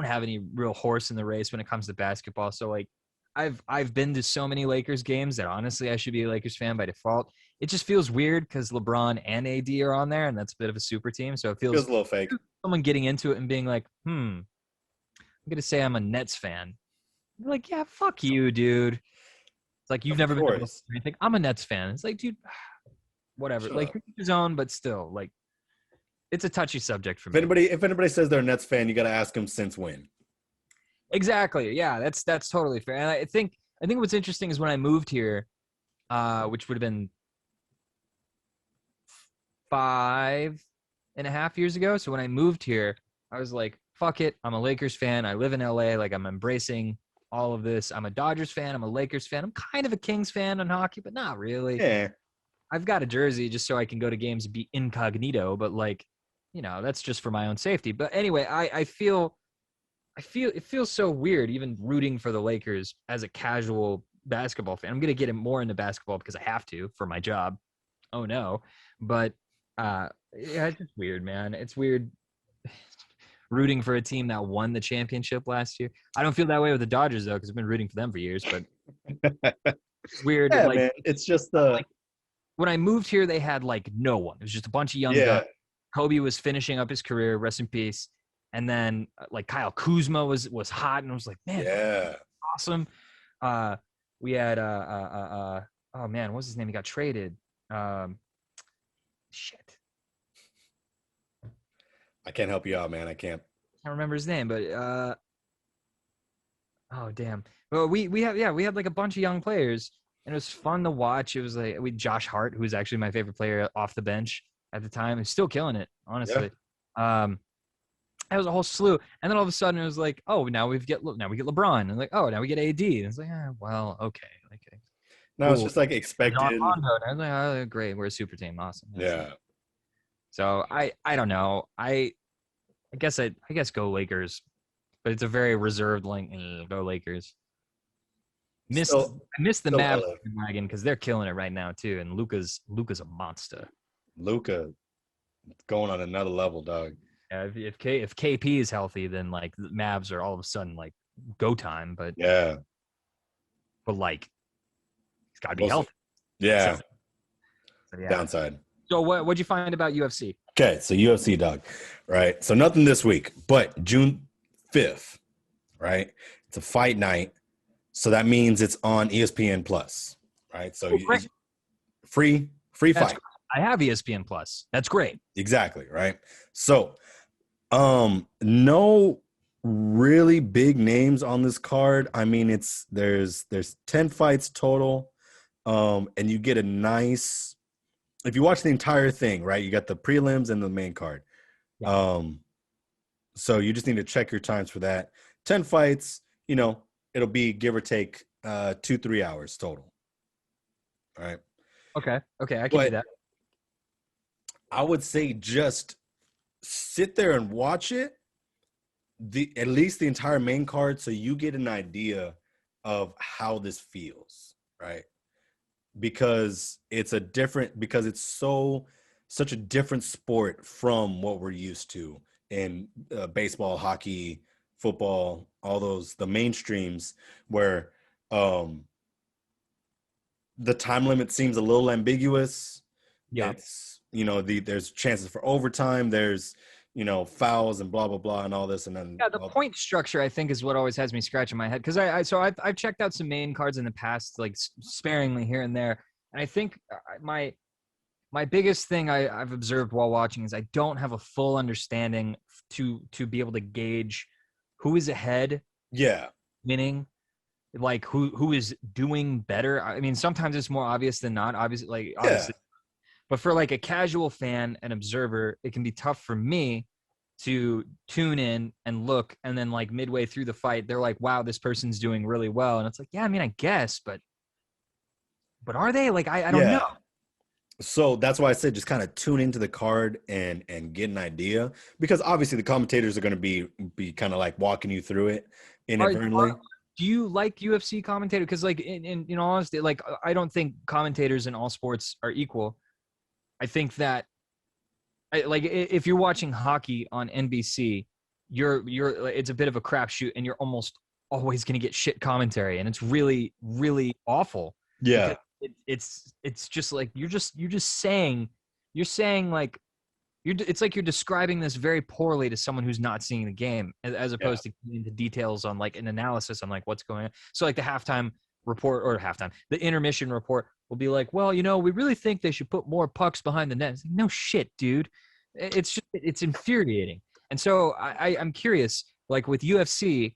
S2: have any real horse in the race when it comes to basketball. So like I've been to so many Lakers games that honestly I should be a Lakers fan by default. It just feels weird because LeBron and AD are on there, and that's a bit of a super team. So it feels
S1: a little fake.
S2: Someone getting into it and being like, I'm gonna say I'm a Nets fan. You're like, yeah, fuck you, dude. It's like you've never been to anything. I'm a Nets fan. It's like, dude, whatever. Shut like his own, but still, like, it's a touchy subject for me.
S1: If anybody says they're a Nets fan, you got to ask them since when.
S2: Exactly. Yeah, that's totally fair. And I think what's interesting is when I moved here, which would have been 5.5 years ago. So when I moved here, I was like, fuck it. I'm a Lakers fan. I live in LA. Like, I'm embracing all of this. I'm a Dodgers fan. I'm a Lakers fan. I'm kind of a Kings fan on hockey, but not really.
S1: Yeah.
S2: I've got a jersey just so I can go to games and be incognito, but like, that's just for my own safety. But anyway, I feel it feels so weird even rooting for the Lakers as a casual basketball fan. I'm going to get more into basketball because I have to for my job. Oh no. But yeah, it's just weird, man. It's weird rooting for a team that won the championship last year. I don't feel that way with the Dodgers though, because I've been rooting for them for years, but it's weird.
S1: Yeah,
S2: like,
S1: man. It's just like,
S2: when I moved here, they had like no one. It was just a bunch of young guys. Kobe was finishing up his career, rest in peace. And then like Kyle Kuzma was hot, and I was like, man, awesome. We had oh man, what's his name? He got traded. Shit.
S1: I can't help you out, man. I can't
S2: remember his name, but oh damn. Well, we had like a bunch of young players, and it was fun to watch. It was like Josh Hart, who was actually my favorite player off the bench at the time. He's still killing it, honestly. Yeah. It was a whole slew, and then all of a sudden it was like, oh, now we get LeBron, and like, oh, now we get AD. And it's like, well, okay,
S1: no, cool. It's just like expected.
S2: And I was like, oh, great, we're a super team, awesome.
S1: Yeah.
S2: So I don't know. I guess go Lakers, but it's a very reserved like go Lakers. I miss the Mavs wagon because they're killing it right now too, and Luka's a monster.
S1: Luka going on another level, dog.
S2: Yeah, if KP is healthy, then like the Mavs are all of a sudden like go time. But like he's got to be healthy.
S1: Yeah.
S2: So, yeah.
S1: Downside.
S2: So what'd you find about UFC?
S1: Okay, so UFC, dog. Right. So nothing this week, but June 5th, right? It's a fight night, so that means it's on ESPN Plus, right? So free fight.
S2: Great. I have ESPN Plus. That's great.
S1: Exactly, right? So no really big names on this card. I mean, there's 10 fights total, and you get a nice, if you watch the entire thing, right, you got the prelims and the main card. Yeah. So you just need to check your times for that. 10 fights, it'll be give or take 2-3 hours total. All right.
S2: Okay, I can do that.
S1: I would say just sit there and watch it, at least the entire main card, so you get an idea of how this feels, right? Because it's such a different sport from what we're used to in baseball, hockey, football, all those, the mainstreams, where the time limit seems a little ambiguous.
S2: Yeah.
S1: It's, there's chances for overtime. There's, fouls and blah, blah, blah, and all this. And then
S2: the point structure, I think, is what always has me scratching my head. Because I've checked out some main cards in the past, like sparingly here and there. And I think my biggest thing I've observed while watching is I don't have a full understanding to be able to gauge who is ahead.
S1: Yeah.
S2: Meaning, like who is doing better. I mean, sometimes it's more obvious than not. Obviously. But for like a casual fan and observer, it can be tough for me to tune in and look, and then like midway through the fight, they're like, wow, this person's doing really well. And it's like, yeah, I mean, I guess, but are they? Like, I don't know.
S1: So that's why I said just kind of tune into the card and get an idea, because obviously the commentators are going to be kind of like walking you through it inadvertently.
S2: Do you like UFC commentator? Because like in all honesty, like I don't think commentators in all sports are equal. I think that like if you're watching hockey on NBC, you're it's a bit of a crapshoot, and you're almost always going to get shit commentary, and it's really awful.
S1: Yeah,
S2: it's just like you're saying like it's like you're describing this very poorly to someone who's not seeing the game, as opposed to getting into details on like an analysis on like what's going on. So like the halftime report or the intermission report will be like, well, we really think they should put more pucks behind the net. It's like, no shit, dude. It's infuriating. And so I'm curious, like with UFC,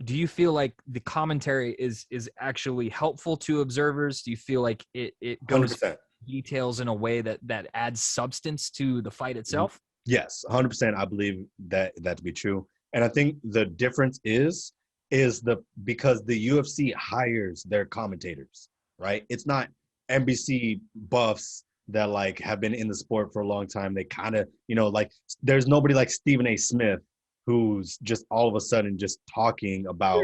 S2: do you feel like the commentary is actually helpful to observers? Do you feel like it goes
S1: 100%.
S2: Details in a way that adds substance to the fight itself?
S1: Yes, 100%. I believe that to be true. And I think the difference is because the UFC hires their commentators, right? It's not NBC buffs that like have been in the sport for a long time. They kind of, like there's nobody like Stephen A. Smith who's just all of a sudden just talking about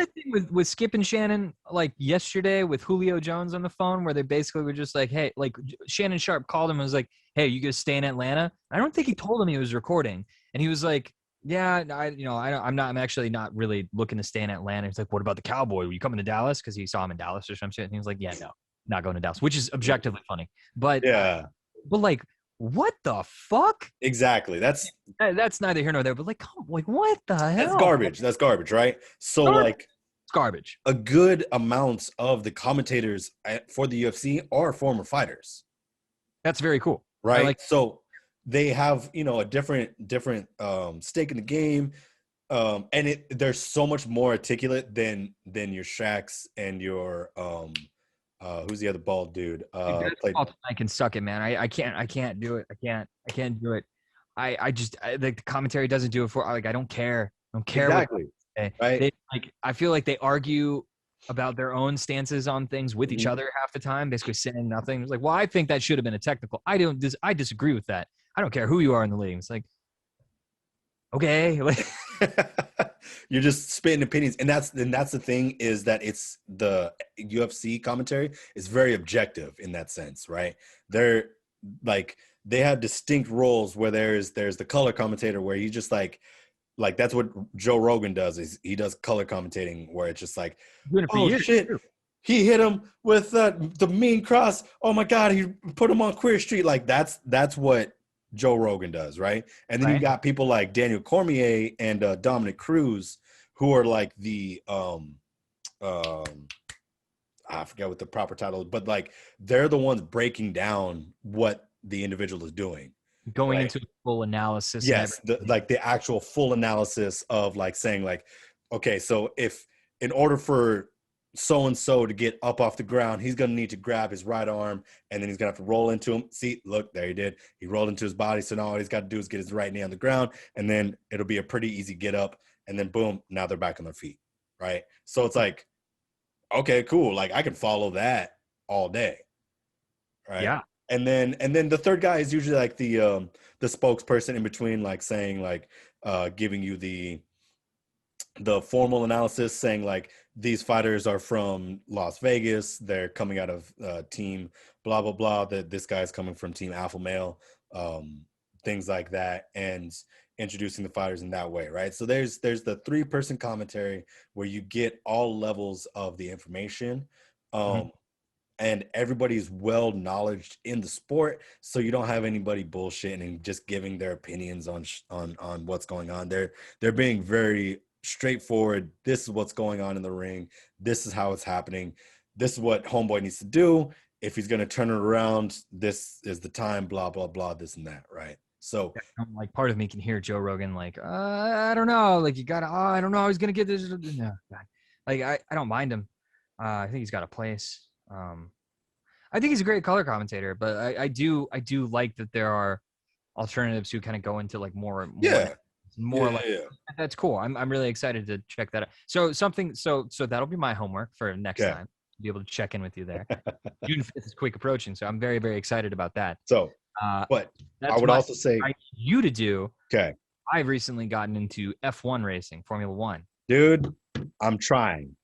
S2: with Skip and Shannon, like yesterday with Julio Jones on the phone, where they basically were just like, hey, like Shannon Sharp called him and was like, hey, you gonna stay in Atlanta? I don't think he told him he was recording, and he was like, yeah, I'm actually not really looking to stay in Atlanta. He's like, what about the Cowboy? Were you coming to Dallas? Because he saw him in Dallas or some shit, and he was like, yeah, no, not going to Dallas, which is objectively funny, but like, what the fuck?
S1: Exactly. That's
S2: neither here nor there, but like what the hell?
S1: That's garbage, right? So like
S2: it's garbage.
S1: A good amount of the commentators for the UFC are former fighters.
S2: That's very cool,
S1: right? So they have a different stake in the game, and they're so much more articulate than your Shaqs and your who's the other bald dude?
S2: I can suck it, man. I can't do it. I can't do it. I just the commentary doesn't do it for. Like I don't care.
S1: Exactly.
S2: Right. I feel like they argue about their own stances on things with each other half the time, basically saying nothing. It's like, well, I think that should have been a technical. I disagree with that. I don't care who you are in the league. It's like, okay, like
S1: you're just spitting opinions, and that's the thing, is that it's the UFC commentary is very objective in that sense, right? They're like, they have distinct roles where there's the color commentator, where he just like that's what Joe Rogan does, is he does color commentating, where it's just like, oh shit, he hit him with the mean cross, oh my god, he put him on Queer Street. Like that's what Joe Rogan does, right? And then you got people like Daniel Cormier and Dominic Cruz, who are like the I forget what the proper title is, but like they're the ones breaking down what the individual is doing,
S2: going into full analysis.
S1: Yes, the actual full analysis of like saying like, okay, so if in order for so-and-so to get up off the ground, he's going to need to grab his right arm, and then he's going to have to roll into him. See, look, there he did. He rolled into his body, so now all he's got to do is get his right knee on the ground, and then it'll be a pretty easy get up, and then boom, now they're back on their feet, right? So it's like, okay, cool. Like I can follow that all day, right?
S2: Yeah.
S1: And then the third guy is usually like the spokesperson in between, like saying like giving you the formal analysis, saying like, these fighters are from Las Vegas, they're coming out of team blah blah blah, that this guy's coming from team alpha male, things like that, and introducing the fighters in that way, right? So there's the 3-person commentary where you get all levels of the information, and everybody's well knowledged in the sport, so you don't have anybody bullshitting and just giving their opinions on what's going on. They're being very straightforward. This is what's going on in the ring. This is how it's happening. This is what homeboy needs to do. If he's going to turn it around, this is the time, blah, blah, blah, this and that, right? So
S2: like part of me can hear Joe Rogan like, I don't know, like you gotta, I don't know how he's gonna get this. No, like I don't mind him. I think he's got a place. I think he's a great color commentator, but I do like that there are alternatives who kind of go into like more That's cool. I'm really excited to check that out. So that'll be my homework for next time. be able to check in with you there. June 5th is quick approaching, so I'm very, very excited about that.
S1: So, but I would also say,
S2: I need you to do.
S1: Okay.
S2: I've recently gotten into F1 racing, Formula One.
S1: Dude, I'm trying.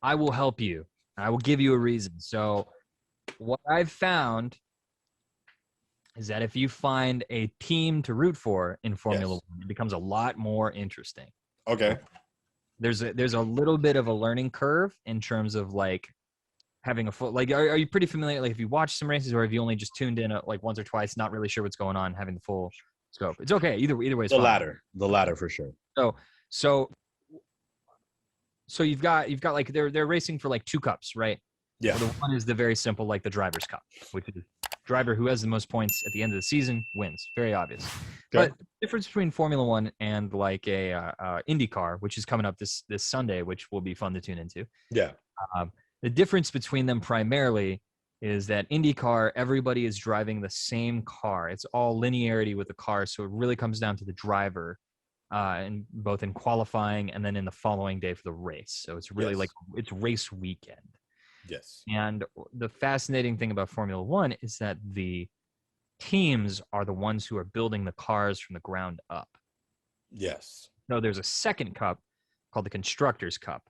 S2: I will help you. I will give you a reason. So, what I've found is that if you find a team to root for in Formula One, it becomes a lot more interesting.
S1: Okay.
S2: There's a little bit of a learning curve in terms of like having a full, like, are you pretty familiar? Like, if you watch some races, or have you only just tuned in like once or twice, not really sure what's going on, having the full scope? It's okay. Either way, it's
S1: the
S2: fine.
S1: The latter for sure.
S2: So you've got like they're racing for like 2 cups, right?
S1: Yeah.
S2: So the one is the very simple, like the driver's cup, which is driver who has the most points at the end of the season wins. Very obvious. Okay. But the difference between Formula One and like a IndyCar, which is coming up this Sunday, which will be fun to tune into.
S1: Yeah.
S2: The difference between them primarily is that IndyCar, everybody is driving the same car. It's all linearity with the car, so it really comes down to the driver, and both in qualifying and then in the following day for the race. So it's really like it's race weekend.
S1: Yes.
S2: And the fascinating thing about Formula One is that the teams are the ones who are building the cars from the ground up.
S1: Yes.
S2: No, there's a second cup called the Constructor's Cup,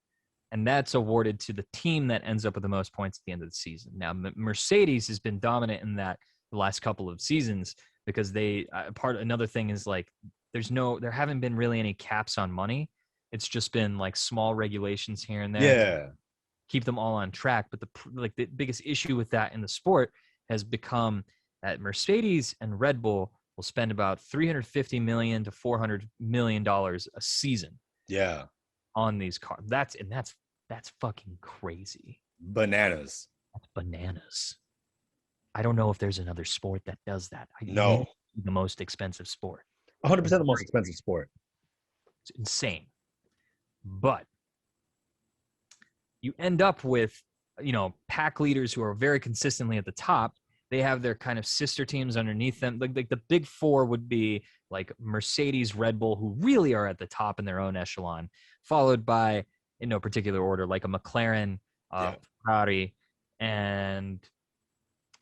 S2: and that's awarded to the team that ends up with the most points at the end of the season. Now, Mercedes has been dominant in that the last couple of seasons because they another thing is like there haven't been really any caps on money. It's just been like small regulations here and there.
S1: Yeah.
S2: Keep them all on track. But the biggest issue with that in the sport has become that Mercedes and Red Bull will spend about $350 million to $400 million a season.
S1: Yeah.
S2: On these cars. That's fucking crazy.
S1: Bananas.
S2: That's bananas. I don't know if there's another sport that does that.
S1: No.
S2: The most expensive sport.
S1: 100% the most expensive sport.
S2: It's insane. But you end up with, pack leaders who are very consistently at the top. They have their kind of sister teams underneath them. Like the big four would be like Mercedes, Red Bull, who really are at the top in their own echelon, followed by, in no particular order, like a McLaren, Ferrari, and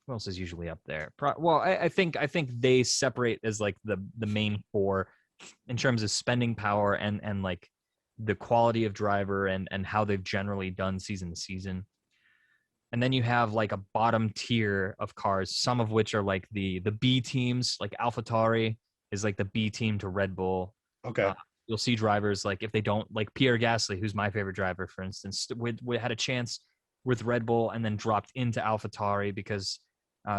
S2: who else is usually up there? I think they separate as like the main four in terms of spending power and like the quality of driver and how they've generally done season to season. And then you have like a bottom tier of cars, some of which are like the B teams, like AlphaTauri is like the B team to Red Bull.
S1: Okay.
S2: You'll see drivers like if they don't, like Pierre Gasly, who's my favorite driver, for instance, we had a chance with Red Bull and then dropped into AlphaTauri because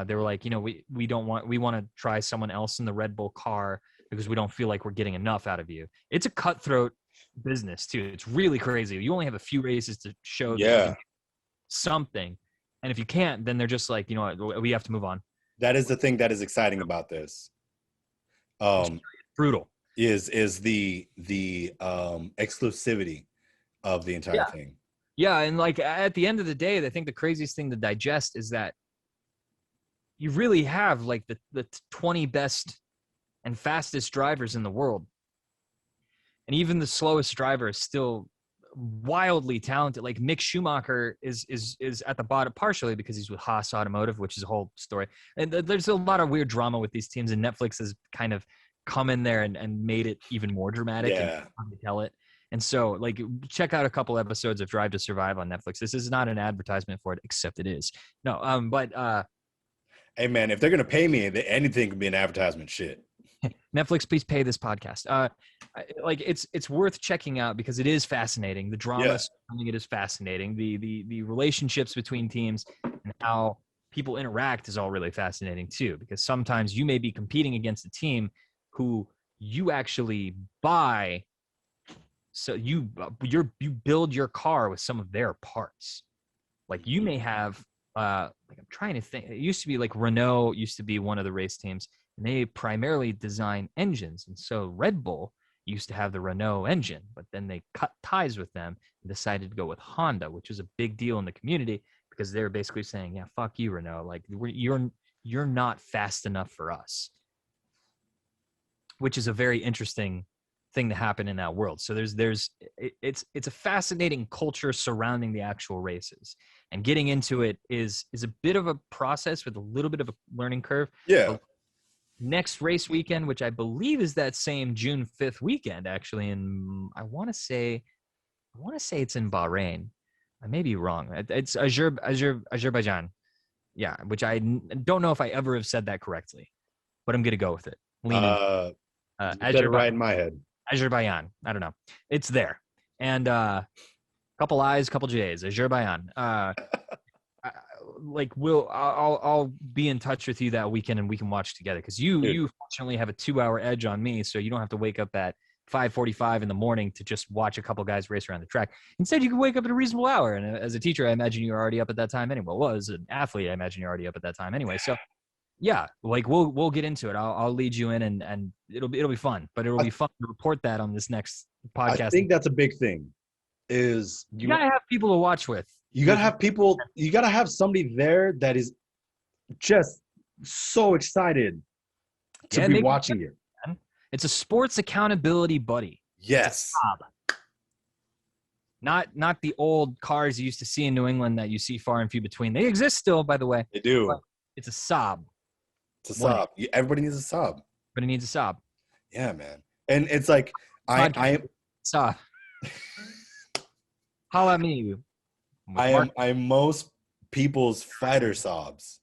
S2: they were like, we want to try someone else in the Red Bull car because we don't feel like we're getting enough out of you. It's a cutthroat business too. It's really crazy. You only have a few races to show something. And if you can't, then they're just like, we have to move on.
S1: That is the thing that is exciting about this.
S2: Brutal.
S1: Is the exclusivity of the entire thing.
S2: Yeah, and like at the end of the day, I think the craziest thing to digest is that you really have like the 20 best and fastest drivers in the world. And even the slowest driver is still wildly talented. Like Mick Schumacher is at the bottom partially because he's with Haas Automotive, which is a whole story. And there's a lot of weird drama with these teams, and Netflix has kind of come in there and made it even more dramatic and tell it. And so like check out a couple episodes of Drive to Survive on Netflix. This is not an advertisement for it, except it is. No,
S1: hey man, if they're gonna pay me, anything can be an advertisement. Shit.
S2: Netflix, please pay this podcast. Like it's worth checking out because it is fascinating. The drama surrounding it is fascinating. The relationships between teams and how people interact is all really fascinating too. Because sometimes you may be competing against a team who you actually buy. So you build your car with some of their parts. Like you may have like I'm trying to think. It used to be like Renault used to be one of the race teams. And they primarily design engines. And so Red Bull used to have the Renault engine, but then they cut ties with them and decided to go with Honda, which was a big deal in the community because they were basically saying, yeah, fuck you, Renault. Like you're not fast enough for us, which is a very interesting thing to happen in that world. So it's a fascinating culture surrounding the actual races, and getting into it is a bit of a process with a little bit of a learning curve.
S1: Yeah.
S2: But next race weekend, which I believe is that same June 5th weekend, actually, in I want to say it's in Bahrain. I may be wrong. It's Azerbaijan. Yeah, which I don't know if I ever have said that correctly, but I'm gonna go with it.
S1: You said it right in my head.
S2: Azerbaijan. I don't know. It's there. And couple I's, couple J's. Azerbaijan. I'll be in touch with you that weekend and we can watch together, because you fortunately have a 2-hour edge on me, so you don't have to wake up at 5:45 in the morning to just watch a couple guys race around the track. Instead, you can wake up at a reasonable hour. And as a teacher, I imagine you're already up at that time anyway. Well, as an athlete, I imagine you're already up at that time anyway. So yeah, like we'll get into it. I'll lead you in, and it'll be fun. But it'll be fun to report that on this next podcast.
S1: I think that's a big thing. Is
S2: you gotta have people to watch with.
S1: You gotta have people. You gotta have somebody there that is just so excited to be watching it.
S2: It's a sports accountability buddy.
S1: Yes.
S2: Not the old cars you used to see in New England that you see far and few between. They exist still, by the way.
S1: They do.
S2: But it's a sob.
S1: It's a sob. Everybody needs a sob.
S2: Everybody needs a sob.
S1: Yeah, man. And it's like I
S2: sob. Holla at me.
S1: I'm most people's fighter sobs.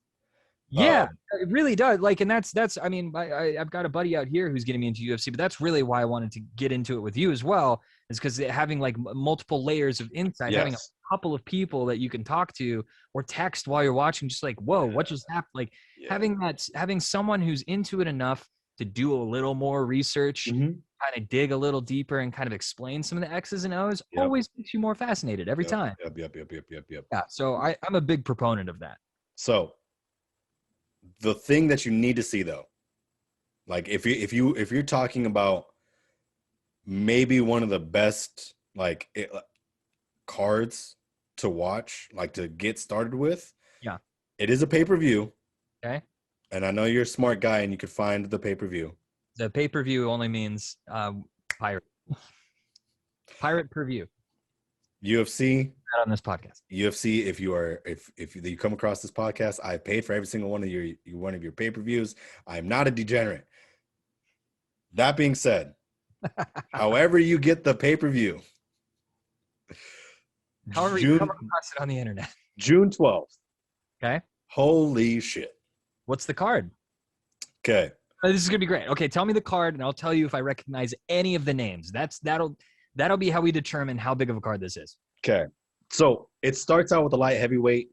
S2: Yeah, it really does. Like, and that's. I mean, I've got a buddy out here who's getting me into UFC, but that's really why I wanted to get into it with you as well, is because having like multiple layers of insight, having a couple of people that you can talk to or text while you're watching, just like, whoa, what just happened? Like having someone who's into it enough to do a little more research, kind of dig a little deeper, and kind of explain some of the X's and O's always makes you more fascinated every time.
S1: Yep.
S2: Yeah. So I'm a big proponent of that.
S1: So the thing that you need to see, though, like if you're talking about maybe one of the best cards to watch, like to get started with, it is a pay-per-view.
S2: Okay.
S1: And I know you're a smart guy and you could find the pay-per-view.
S2: The pay-per-view only means pirate per view.
S1: UFC.
S2: Not on this podcast.
S1: UFC, if you come across this podcast, I paid for every single one of your pay-per-views. I'm not a degenerate. That being said, however you get the pay-per-view,
S2: however you come across it on the internet,
S1: June 12th.
S2: Okay.
S1: Holy shit.
S2: What's the card?
S1: Okay.
S2: This is gonna be great. Okay, tell me the card, and I'll tell you if I recognize any of the names. That'll be how we determine how big of a card this is.
S1: Okay. So it starts out with the light heavyweight.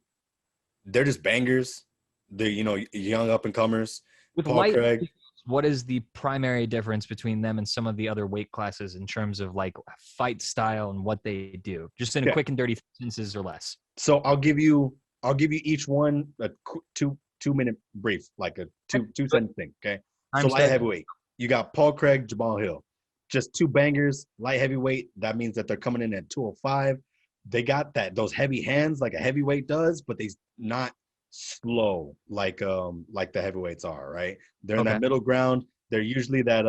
S1: They're just bangers. They're, young up-and-comers.
S2: With light, what is the primary difference between them and some of the other weight classes in terms of like fight style and what they do? Just in a quick and dirty sentences or less.
S1: So I'll give you each one a 2-minute brief, like a two sentence thing. Okay. So light heavyweight, you got Paul Craig, Jamal Hill, just two bangers. Light heavyweight, that means that they're coming in at 205. They got those heavy hands like a heavyweight does, but they're not slow like the heavyweights are, right? They're in that middle ground. They're usually that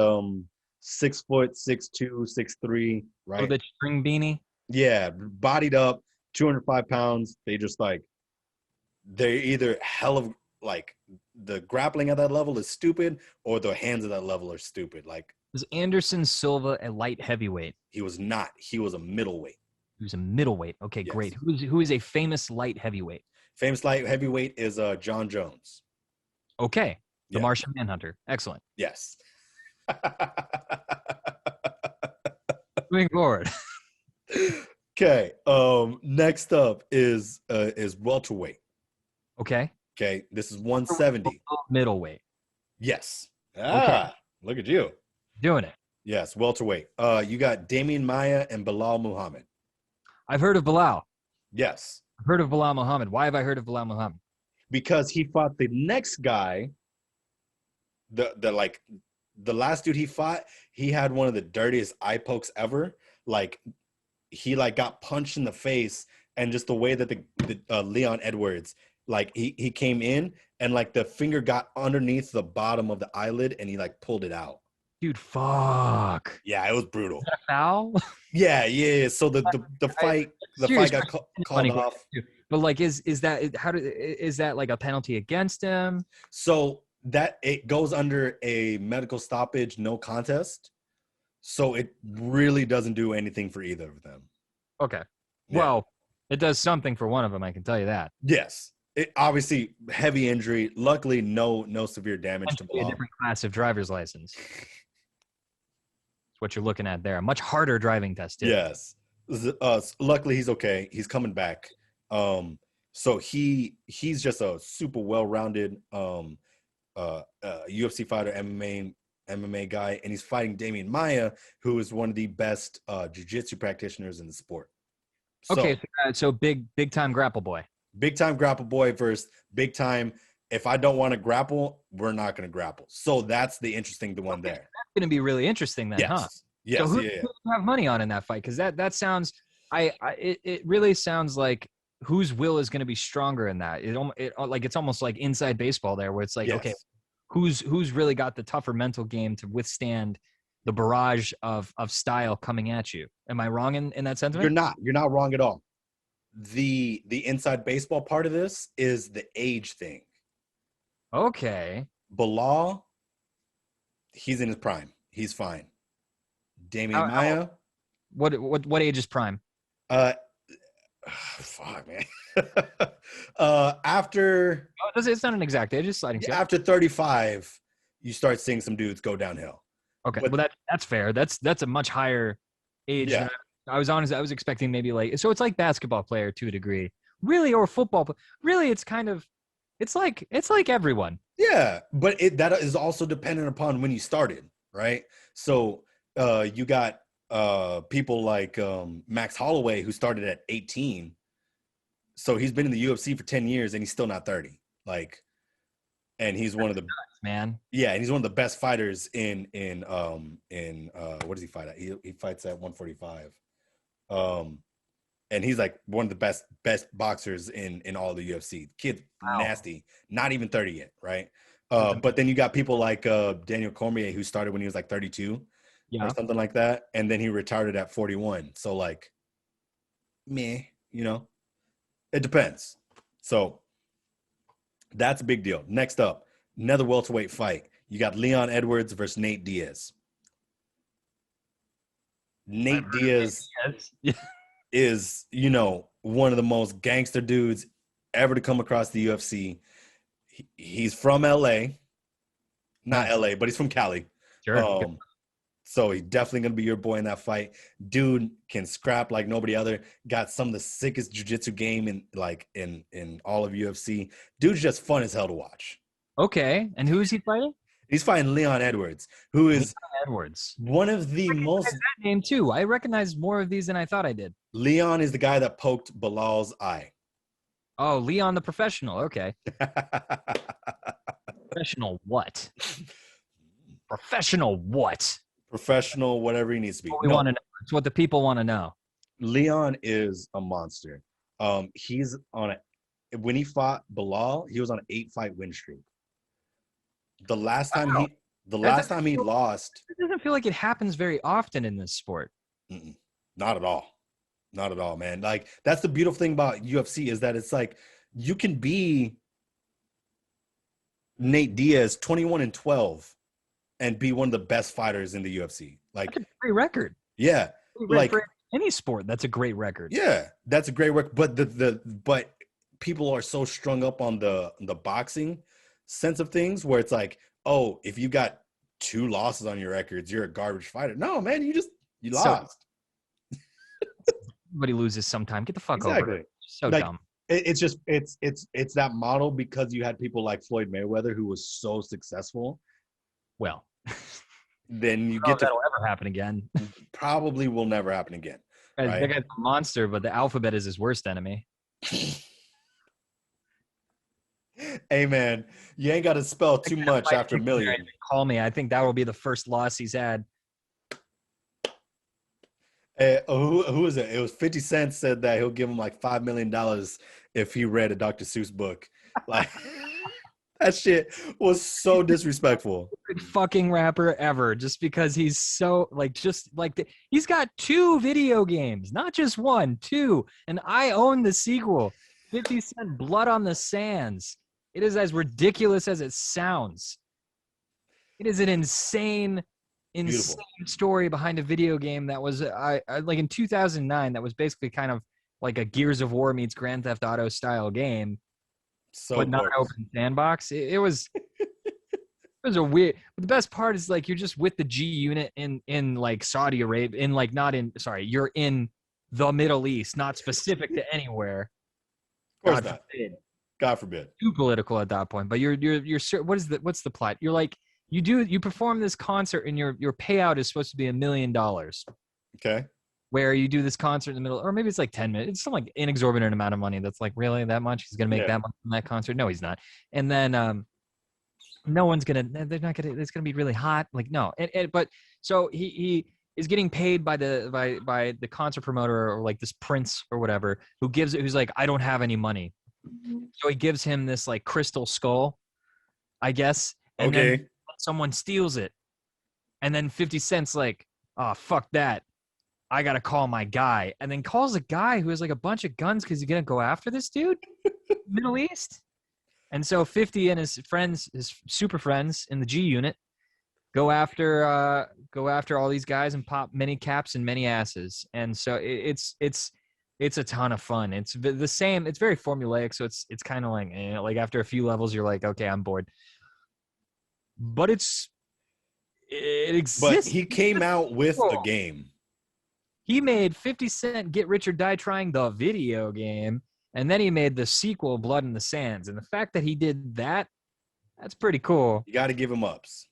S1: 6 foot, 6'2", 6'3", right?
S2: Oh, the string beanie?
S1: Yeah, bodied up, 205 pounds. They just they're either hell of the grappling at that level is stupid, or the hands at that level are stupid.
S2: Was Anderson Silva a light heavyweight?
S1: He was not. He was a middleweight.
S2: He was a middleweight. Okay, yes. Great. Who is a famous light heavyweight?
S1: Famous light heavyweight is John Jones.
S2: Okay, the Martian Manhunter. Excellent.
S1: Yes.
S2: Moving forward.
S1: Okay. Next up is welterweight.
S2: Okay.
S1: Okay. This is 170.
S2: Middleweight.
S1: Yes. Okay. Look at you.
S2: Doing it.
S1: Yes, welterweight. You got Damian Maia and Bilal Muhammad.
S2: I've heard of Bilal.
S1: Yes.
S2: I've heard of Bilal Muhammad. Why have I heard of Bilal Muhammad?
S1: Because he fought the next guy. The last dude he fought, he had one of the dirtiest eye pokes ever. He got punched in the face, and just the way that the Leon Edwards, he came in and the finger got underneath the bottom of the eyelid and he pulled it out.
S2: Dude, fuck.
S1: Yeah, it was brutal.
S2: Is that a foul?
S1: Yeah. So the fight got called off.
S2: But like, is that like a penalty against him?
S1: So that it goes under a medical stoppage, no contest. So it really doesn't do anything for either of them.
S2: Okay.
S1: Yeah.
S2: Well, it does something for one of them, I can tell you that.
S1: Yes. It obviously heavy injury. Luckily, no severe damage to
S2: a different class of driver's license. That's what you're looking at there. A much harder driving test. Too.
S1: Yes. Luckily, he's okay. He's coming back. So he's just a super well-rounded UFC fighter, MMA guy, and he's fighting Damian Maia, who is one of the best jiu-jitsu practitioners in the sport. So,
S2: okay, so big time grapple boy.
S1: Big time grapple boy versus big time. If I don't want to grapple, we're not going to grapple. So that's the interesting one there.
S2: That's going to be really interesting then, huh?
S1: Yes.
S2: So who do you have money on in that fight? Because that sounds, it really sounds like whose will is going to be stronger in that. It's almost like inside baseball there, where it's like, okay, who's really got the tougher mental game to withstand the barrage of style coming at you? Am I wrong in that sentiment?
S1: You're not wrong at all. The inside baseball part of this is the age thing.
S2: Okay.
S1: Bilal, he's in his prime. He's fine. Damian Maia.
S2: What age is prime?
S1: Fuck, man. After
S2: it's not an exact age, it's sliding scale.
S1: After 35, you start seeing some dudes go downhill.
S2: Okay, well that's fair. That's a much higher age.
S1: Yeah.
S2: I was expecting maybe like, so it's like basketball player to a degree, really, or football. Really, it's like everyone.
S1: Yeah, but that is also dependent upon when you started, right? So you got people like Max Holloway, who started at 18. So he's been in the UFC for 10 years and he's still not 30. Like, and he's one of the
S2: man.
S1: Yeah, and he's one of the best fighters in what does he fight at? He fights at 145. And he's like one of the best boxers in all the UFC. Kid's nasty, not even 30 yet, right? But then you got people like Daniel Cormier, who started when he was like 32 or something like that, and then he retired at 41. So like, meh, it depends. So that's a big deal. Next up, another welterweight fight. You got Leon Edwards versus Nate Diaz. Nate Diaz is, one of the most gangster dudes ever to come across the UFC. He's from LA. Not LA, but he's from Cali.
S2: Sure.
S1: So he's definitely going to be your boy in that fight. Dude can scrap like nobody other. Got some of the sickest jiu-jitsu game in all of UFC. Dude's just fun as hell to watch.
S2: Okay. And who is he fighting?
S1: He's fighting Leon Edwards, who is one of the most...
S2: that name too. I recognize more of these than I thought I did.
S1: Leon is the guy that poked Bilal's eye.
S2: Oh, Leon the professional. Okay. Professional what? Professional what?
S1: Professional, whatever he needs to be.
S2: What we want to know. It's what the people want to know.
S1: Leon is a monster. He's on when he fought Bilal, he was on an 8-fight win streak. The last time he lost.
S2: It doesn't feel like it happens very often in this sport.
S1: Not at all. Not at all, man. Like, that's the beautiful thing about UFC, is that it's like you can be Nate Diaz 21-12 and be one of the best fighters in the UFC. Like,
S2: that's a great record.
S1: Yeah. Like
S2: for any sport, that's a great record.
S1: Yeah, that's a great record. But people are so strung up on the boxing sense of things, where it's like, oh, if you got 2 losses on your records, you're a garbage fighter. No, man, you lost.
S2: Everybody loses sometime. Get the fuck
S1: over
S2: it. So dumb.
S1: It's just it's that model, because you had people like Floyd Mayweather, who was so successful.
S2: Well,
S1: then you get to
S2: that'll ever happen again.
S1: Probably will never happen again.
S2: Right? That guy's a monster, but the alphabet is his worst enemy.
S1: Hey man, you ain't got to spell too much after a million.
S2: Call me. I think that will be the first loss he's had.
S1: Who is it? It was 50 Cent said that he'll give him like $5 million if he read a Dr. Seuss book. Like, That shit was so disrespectful.
S2: Fucking rapper ever, just because he's so he's got 2 video games, not just 1, 2, and I own the sequel. 50 Cent Blood on the Sands. It is as ridiculous as it sounds. It is an insane story behind a video game that was I like in 2009 that was basically kind of like a Gears of War meets Grand Theft Auto style game, but not open sandbox. It was it was a weird. But the best part is like you're just with the G unit in like Saudi Arabia, you're in the Middle East, not specific to anywhere.
S1: Of course not. God forbid.
S2: Too political at that point. But you're what's the plot? You're like you perform this concert and your payout is supposed to be $1 million.
S1: Okay.
S2: Where you do this concert in the middle, or maybe it's like 10 minutes. It's some like inexorbitant amount of money. That's like, really that much? He's gonna make that much from that concert? No, he's not. And then no one's gonna. They're not gonna. It's gonna be really hot. Like no. But so he is getting paid by the concert promoter or like this prince or whatever who's like, I don't have any money. So he gives him this like crystal skull, I guess. And then someone steals it, and then 50 Cent's like, oh fuck that. I gotta call my guy, and then calls a guy who has like a bunch of guns because he's gonna go after this dude, Middle East. And so 50 and his friends, his super friends in the G unit, go after all these guys and pop many caps and many asses. And so it's a ton of fun. It's the same. It's very formulaic, so it's kind of like after a few levels, you're like, okay, I'm bored. But it exists.
S1: But he came out with a game.
S2: He made 50 Cent Get Rich or Die Trying, the video game, and then he made the sequel, Blood in the Sands. And the fact that he did that, that's pretty cool.
S1: You got to give him ups.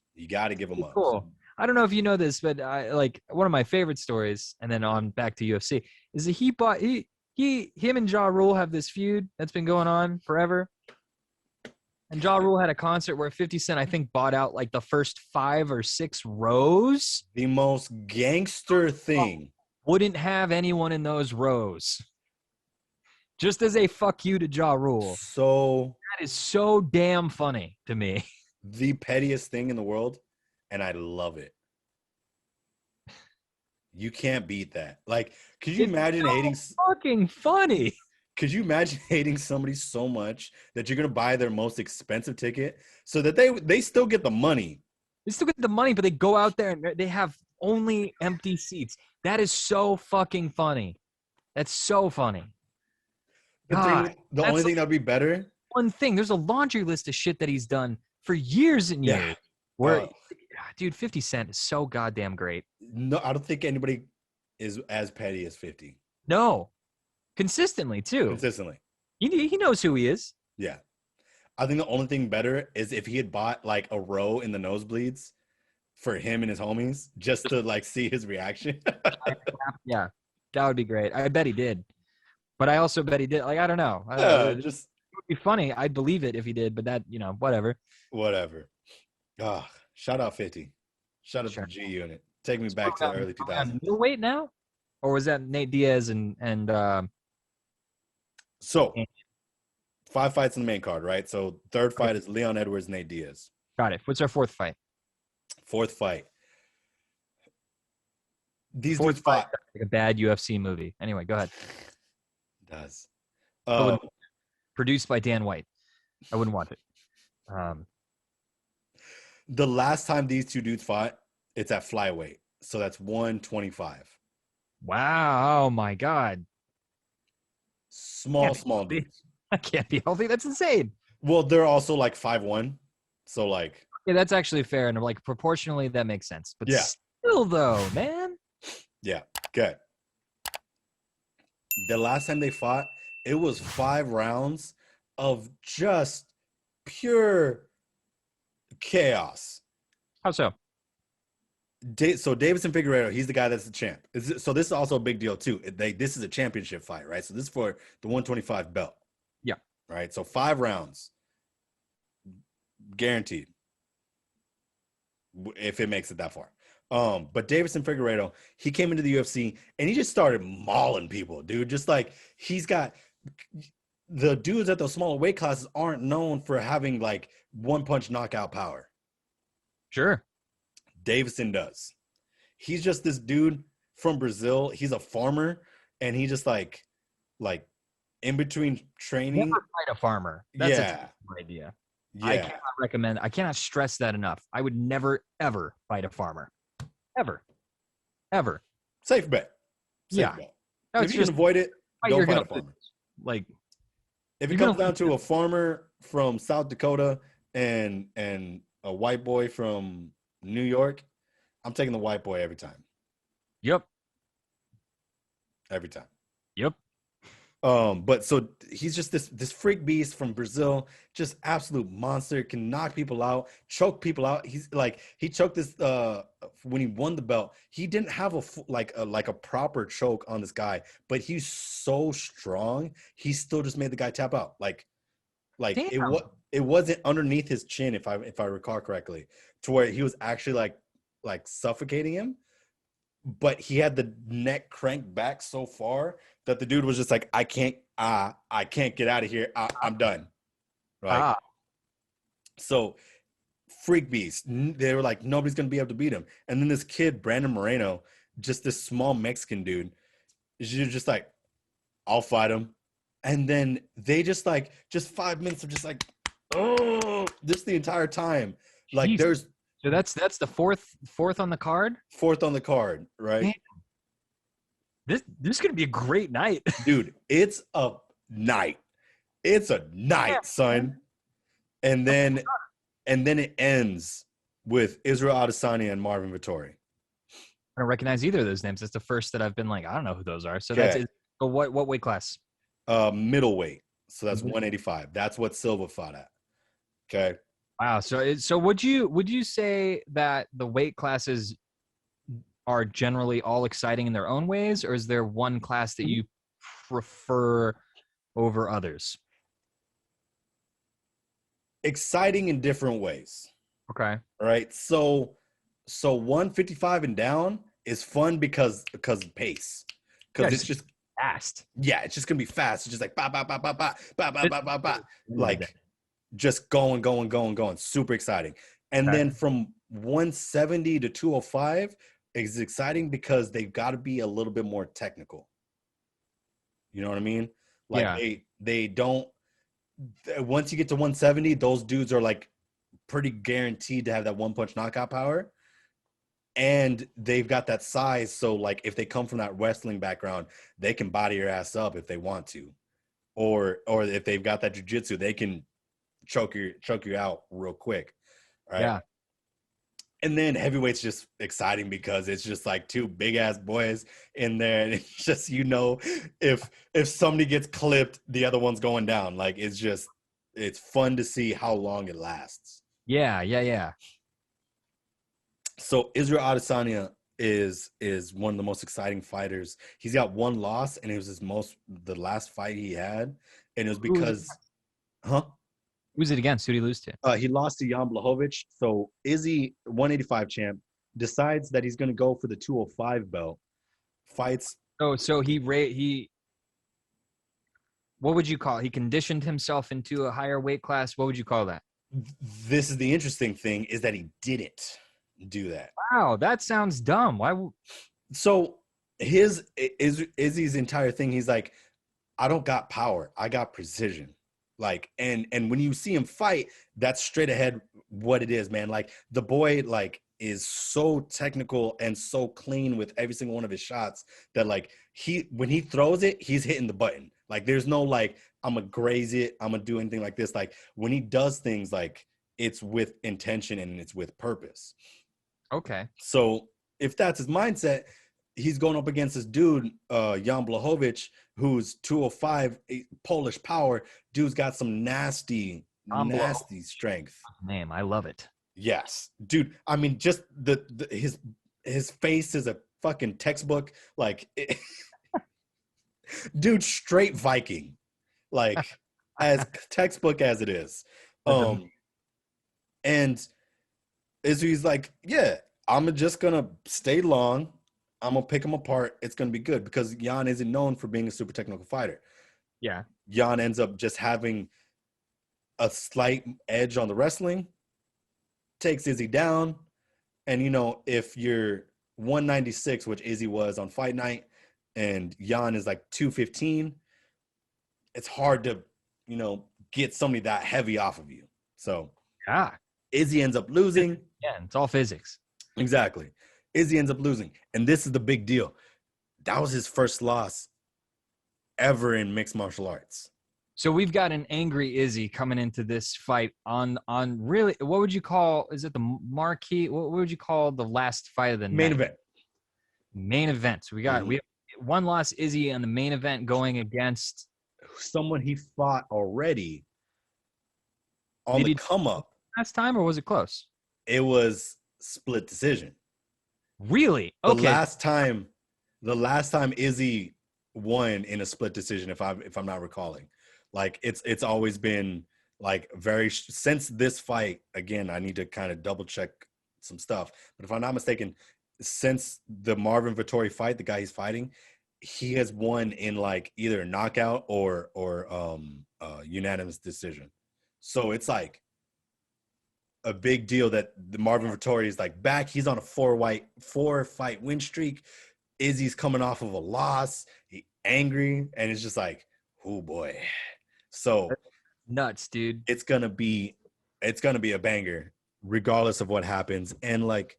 S2: Cool. I don't know if you know this, but like one of my favorite stories, and then on back to UFC, is that him and Ja Rule have this feud that's been going on forever. And Ja Rule had a concert where 50 Cent, I think, bought out like the first 5 or 6 rows.
S1: The most gangster thing.
S2: Wouldn't have anyone in those rows. Just as a fuck you to Ja Rule.
S1: So
S2: that is so damn funny to me.
S1: The pettiest thing in the world, and I love it. You can't beat that. Like, could you imagine hating?
S2: Fucking funny.
S1: Could you imagine hating somebody so much that you're gonna buy their most expensive ticket so that they still get the money?
S2: They still get the money, but they go out there and they have only empty seats. That is so fucking funny. That's so funny.
S1: The only thing that would be better.
S2: One thing. There's a laundry list of shit that he's done for years and years. Where, dude, 50 Cent is so goddamn great.
S1: No, I don't think anybody is as petty as 50.
S2: No. Consistently, too. He knows who he is.
S1: Yeah. I think the only thing better is if he had bought like a row in the nosebleeds for him and his homies just to like see his reaction.
S2: Yeah, that would be great. I bet he did. But I also bet he did. Like, I don't know.
S1: Just
S2: it would be funny. I'd believe it if he did, but that, whatever.
S1: Shout out 50. Shout out to the G Unit. Take me back to the early 2000s.
S2: Middleweight now? Or was that Nate Diaz and
S1: So 5 fights in the main card, right? So third fight is Leon Edwards, Nate Diaz.
S2: Got it. What's our fourth fight?
S1: Fourth fight. These
S2: fourth
S1: dudes fought
S2: like a bad UFC movie. Anyway, go ahead.
S1: It does.
S2: Produced by Dan White. I wouldn't want it.
S1: The last time these two dudes fought, it's at flyweight. So that's 125.
S2: Wow. Oh my God.
S1: Small dudes.
S2: That can't be healthy. That's insane.
S1: Well, they're also like 5'1". So like.
S2: Yeah, that's actually fair. And like proportionally, that makes sense. But still though, man.
S1: Yeah. Okay. The last time they fought, it was 5 rounds of just pure chaos.
S2: How so?
S1: So Davidson Figueiredo, he's the guy that's the champ. So this is also a big deal too. This is a championship fight, right? So this is for the 125 belt.
S2: Yeah.
S1: Right. So 5 rounds, guaranteed, if it makes it that far. But Davidson Figueiredo, he came into the UFC and he just started mauling people, dude. Just like he's got the dudes at those smaller weight classes aren't known for having like one punch knockout power.
S2: Sure.
S1: Davison does. He's just this dude from Brazil. He's a farmer, and he just like in between training.
S2: Never fight a farmer. That's a terrible idea. Yeah. I cannot stress that enough. I would never, ever fight a farmer. Ever.
S1: Safe bet.
S2: Yeah.
S1: No, if you can avoid it, don't fight a farmer.
S2: Like,
S1: if it comes down to a farmer from South Dakota and a white boy from New York, I'm taking the white boy every time.
S2: Yep.
S1: Every time.
S2: Yep.
S1: But so he's just this freak beast from Brazil, just absolute monster, can knock people out, choke people out. He's like, he choked this when he won the belt. He didn't have a proper choke on this guy, but he's so strong, he still just made the guy tap out. Like it wasn't underneath his chin, if I recall correctly, to where he was actually like suffocating him. But he had the neck cranked back so far that the dude was just like, I can't get out of here. I'm done. Right. So freak beast. They were like, nobody's going to be able to beat him. And then this kid, Brandon Moreno, just this small Mexican dude, is just like, I'll fight him. And then they just 5 minutes of just like, oh, this the entire time. Like,
S2: Jesus. So that's the fourth on the card?
S1: Fourth on the card, right?
S2: Man, this is going to be a great night.
S1: Dude, it's a night. It's a night, son. And then it ends with Israel Adesanya and Marvin Vettori.
S2: I don't recognize either of those names. That's the first that I've been like, I don't know who those are. So that's it. But what weight class?
S1: Middleweight. So that's 185. That's what Silva fought at. Okay.
S2: Wow. So would you say that the weight classes are generally all exciting in their own ways, or is there one class that you prefer over others?
S1: Exciting in different ways.
S2: Okay.
S1: All right. So 155 and down is fun because of pace. Because it's just
S2: fast.
S1: Yeah, it's just gonna be fast. It's just like ba ba ba ba ba ba ba ba ba ba. Like just going. Super exciting. And then from 170 to 205 is exciting because they've got to be a little bit more technical. You know what I mean? Like they don't. Once you get to 170, those dudes are like pretty guaranteed to have that one punch knockout power. And they've got that size. So like if they come from that wrestling background, they can body your ass up if they want to. Or if they've got that jiu-jitsu, they can choke you out real quick. Right.
S2: Yeah.
S1: And then heavyweight's just exciting because it's just like two big ass boys in there. And it's just, if somebody gets clipped, the other one's going down. Like it's fun to see how long it lasts.
S2: Yeah.
S1: So Israel Adesanya is one of the most exciting fighters. He's got one loss, and it was the last fight he had, and it was because,
S2: Who's it against? Who did he lose to?
S1: He lost to Jan Blachowicz. So Izzy, 185 champ, decides that he's going to go for the 205 belt. Fights.
S2: Oh, so he what would you call it? He conditioned himself into a higher weight class. What would you call that?
S1: This is the interesting thing, is that he didn't do that.
S2: Wow, that sounds dumb. Why?
S1: So Izzy's entire thing, he's like, I don't got power, I got precision. Like, and when you see him fight, that's straight ahead what it is, man. Like, the boy is so technical and so clean with every single one of his shots that when he throws it, he's hitting the button. Like, there's no I'm gonna graze it, I'm gonna do anything like this. Like, when he does things, it's with intention and it's with purpose.
S2: Okay.
S1: So if that's his mindset, he's going up against this dude, Jan Blachowicz, who's 205, Polish power. Dude's got some nasty strength.
S2: Name, I love it.
S1: Yes, dude. I mean, just his face is a fucking textbook. Dude, straight Viking, as textbook as it is. And Izzy's like, yeah, I'm just gonna stay long. I'm gonna pick him apart. It's gonna be good because Jan isn't known for being a super technical fighter.
S2: Yeah.
S1: Jan ends up just having a slight edge on the wrestling, takes Izzy down. And, you know, if you're 196, which Izzy was on fight night, and Jan is like 215, it's hard to, you know, get somebody that heavy off of you. So
S2: yeah,
S1: Izzy ends up losing.
S2: Yeah, it's all physics.
S1: Exactly. Izzy ends up losing. And this is the big deal. That was his first loss ever in mixed martial arts.
S2: So we've got an angry Izzy coming into this fight on really, what would you call, is it the marquee? What would you call the last fight of the
S1: main
S2: night?
S1: event?
S2: Main event. So we have one loss Izzy on the main event going against
S1: someone he fought already on the come up.
S2: Last time, or was it close?
S1: It was split decision.
S2: Really? Okay.
S1: The last time Izzy won in a split decision, if I'm not recalling, like it's always been like since this fight. Again, I need to kind of double check some stuff, but if I'm not mistaken, since the Marvin Vettori fight, the guy he's fighting, he has won in like either knockout or unanimous decision. So it's like a big deal that the Marvin Vettori is like back. He's on a four fight win streak. Izzy's coming off of a loss. He angry, and it's just like, oh boy. So
S2: nuts, dude.
S1: It's gonna be a banger, regardless of what happens. And like,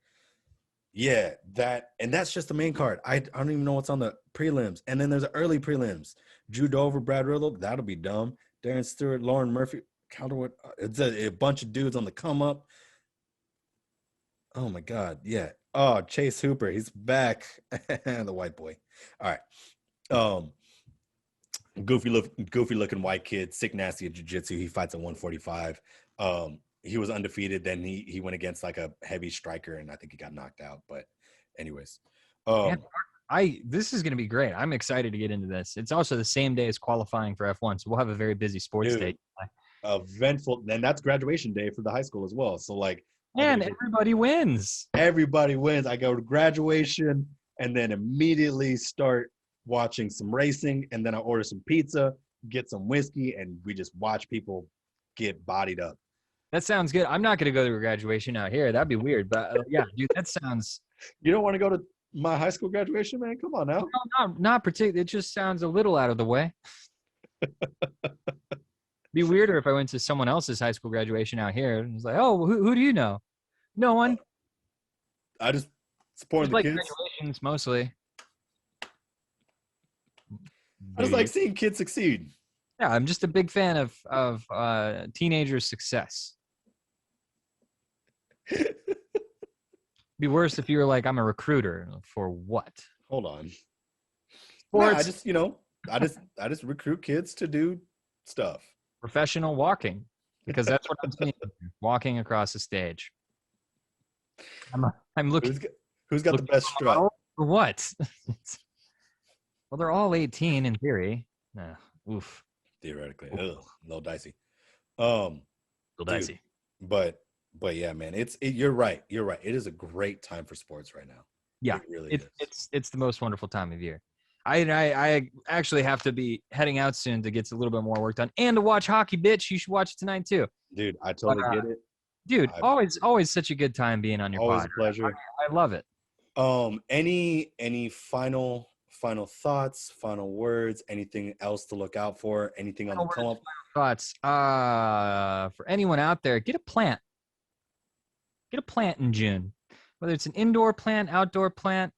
S1: yeah, that's just the main card. I don't even know what's on the prelims. And then there's the early prelims. Drew Dover, Brad Riddle, that'll be dumb. Darren Stewart, Lauren Murphy, Calderwood. It's a bunch of dudes on the come up. Oh my God, yeah. Oh, Chase Hooper, he's back. The white boy. All right. Goofy looking white kid, sick nasty at jiu-jitsu. He fights at 145. He was undefeated. Then he went against like a heavy striker, and I think he got knocked out. But anyways,
S2: this is going to be great. I'm excited to get into this. It's also the same day as qualifying for F1, so we'll have a very busy sports day.
S1: Eventful, and that's graduation day for the high school as well. So like,
S2: man, everybody wins.
S1: Everybody wins. I go to graduation and then immediately start watching some racing, and then I order some pizza, get some whiskey, and we just watch people get bodied up.
S2: That sounds good. I'm not going to go to a graduation out here. That'd be weird. But yeah, dude, that sounds.
S1: You don't want to go to my high school graduation, man? Come on now.
S2: No, not particularly. It just sounds a little out of the way. Be weirder if I went to someone else's high school graduation out here and was like, oh, who do you know? No one.
S1: I just support the kids.
S2: Graduations mostly.
S1: I just like seeing kids succeed.
S2: Yeah, I'm just a big fan of teenagers' success. Be worse if you were like, I'm a recruiter. For what?
S1: Hold on.
S2: Sports.
S1: Nah, I just recruit kids to do stuff.
S2: Professional walking, because that's what I'm seeing. Walking across the stage. I'm looking.
S1: Who's got the best strut?
S2: For what? Well, they're all 18 in theory. Oof.
S1: Theoretically, a little dicey.
S2: Dicey.
S1: But yeah, man, you're right. You're right. It is a great time for sports right now.
S2: Yeah,
S1: it really is.
S2: It's the most wonderful time of year. I actually have to be heading out soon to get a little bit more work done and to watch hockey, bitch. You should watch it tonight too.
S1: Dude, I totally get it.
S2: Dude, always such a good time being on your pod.
S1: Always a pleasure.
S2: I love it.
S1: Any final thoughts, final words, anything else to look out for, anything on the come up?
S2: Thoughts. For anyone out there, get a plant. Get a plant in June. Whether it's an indoor plant, outdoor plant.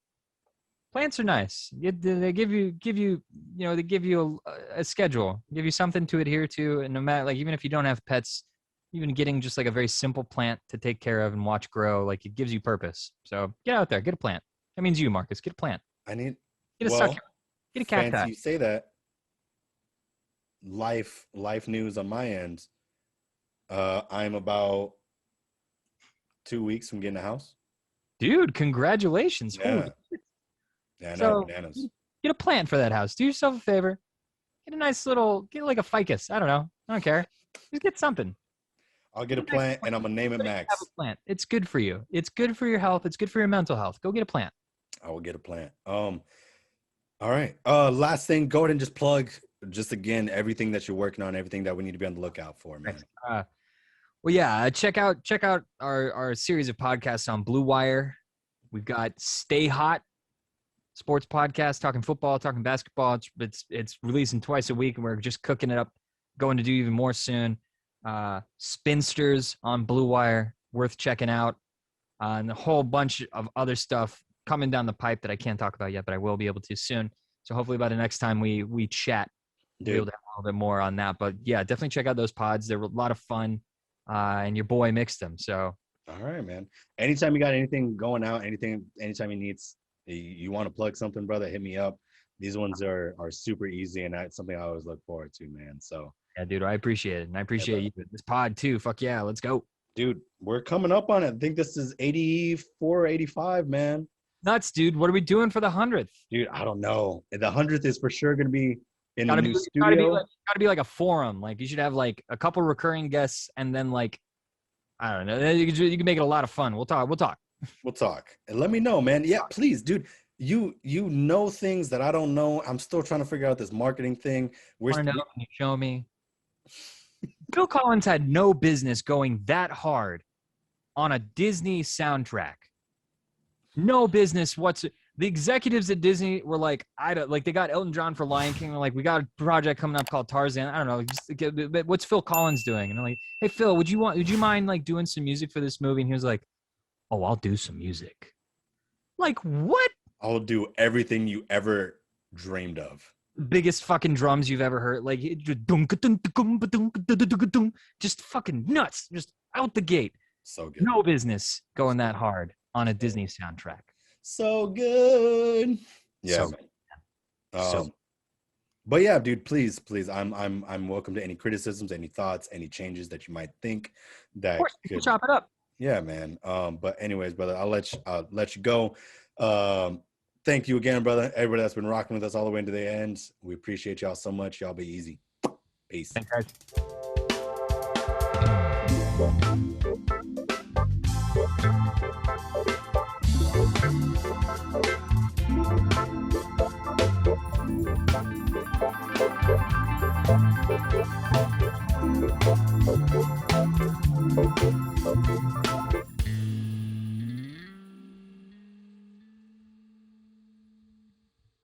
S2: Plants are nice. They give you a schedule, give you something to adhere to, and no matter, like, even if you don't have pets, even getting just like a very simple plant to take care of and watch grow, like, it gives you purpose. So get out there, get a plant. That means you, Marcus. Get a plant. Get a succulent. Get a cacti.
S1: Fancy you say that. Life news on my end. I'm about 2 weeks from getting a house.
S2: Dude, congratulations.
S1: Yeah. Yeah, no, bananas.
S2: Get a plant for that house. Do yourself a favor. Get a nice get like a ficus. I don't know. I don't care. Just get something.
S1: I'll get a plant, and I'm going to name it Max.
S2: Have a plant. It's good for you. It's good for your health. It's good for your mental health. Go get a plant.
S1: I will get a plant. All right. Last thing, go ahead and just plug just again, everything that you're working on, everything that we need to be on the lookout for, man.
S2: Well, yeah, check out our series of podcasts on Blue Wire. We've got Stay Hot, sports podcast, talking football, talking basketball. It's releasing twice a week, and we're just cooking it up, going to do even more soon. Spinsters on Blue Wire, worth checking out, and a whole bunch of other stuff coming down the pipe that I can't talk about yet, but I will be able to soon. So hopefully by the next time we chat, we'll be able to have a little bit more on that. But yeah, definitely check out those pods. They're a lot of fun, and your boy mixed them. So
S1: all right, man. Anytime you got anything going out, anytime you want to plug something, brother, hit me up. These ones are super easy, and that's something I always look forward to, man. So
S2: yeah, dude, I appreciate it, and I appreciate you. This pod too. Fuck yeah, let's go,
S1: dude. We're coming up on it. I think this is 84, 85, man.
S2: Nuts, dude. What are we doing for the 100th?
S1: Dude, I don't know. The 100th is for sure going to be in the new studio.
S2: Gotta be like a forum. Like you should have like a couple recurring guests, and then like I don't know. You can make it a lot of fun. We'll talk.
S1: And let me know, man. Yeah, please, dude. You know things that I don't know. I'm still trying to figure out this marketing thing.
S2: Can you show me? Phil Collins had no business going that hard on a Disney soundtrack. No business whatsoever. The executives at Disney were like, they got Elton John for Lion King. They're like, we got a project coming up called Tarzan. I don't know. What's Phil Collins doing? And I'm like, hey, Phil, would you mind like doing some music for this movie? And he was like, oh, I'll do some music. Like, what?
S1: I'll do everything you ever dreamed of.
S2: Biggest fucking drums you've ever heard. Like, just fucking nuts. Just out the gate.
S1: So good.
S2: No business going that hard on a Disney soundtrack.
S1: So good. Yeah. But yeah, dude, please, I'm welcome to any criticisms, any thoughts, any changes that you might think that
S2: of course, could chop it up.
S1: Yeah, man. But anyways, brother, I'll let you go. Thank you again, brother. Everybody that's been rocking with us all the way into the end. We appreciate y'all so much. Y'all be easy. Peace.
S2: Thanks, guys.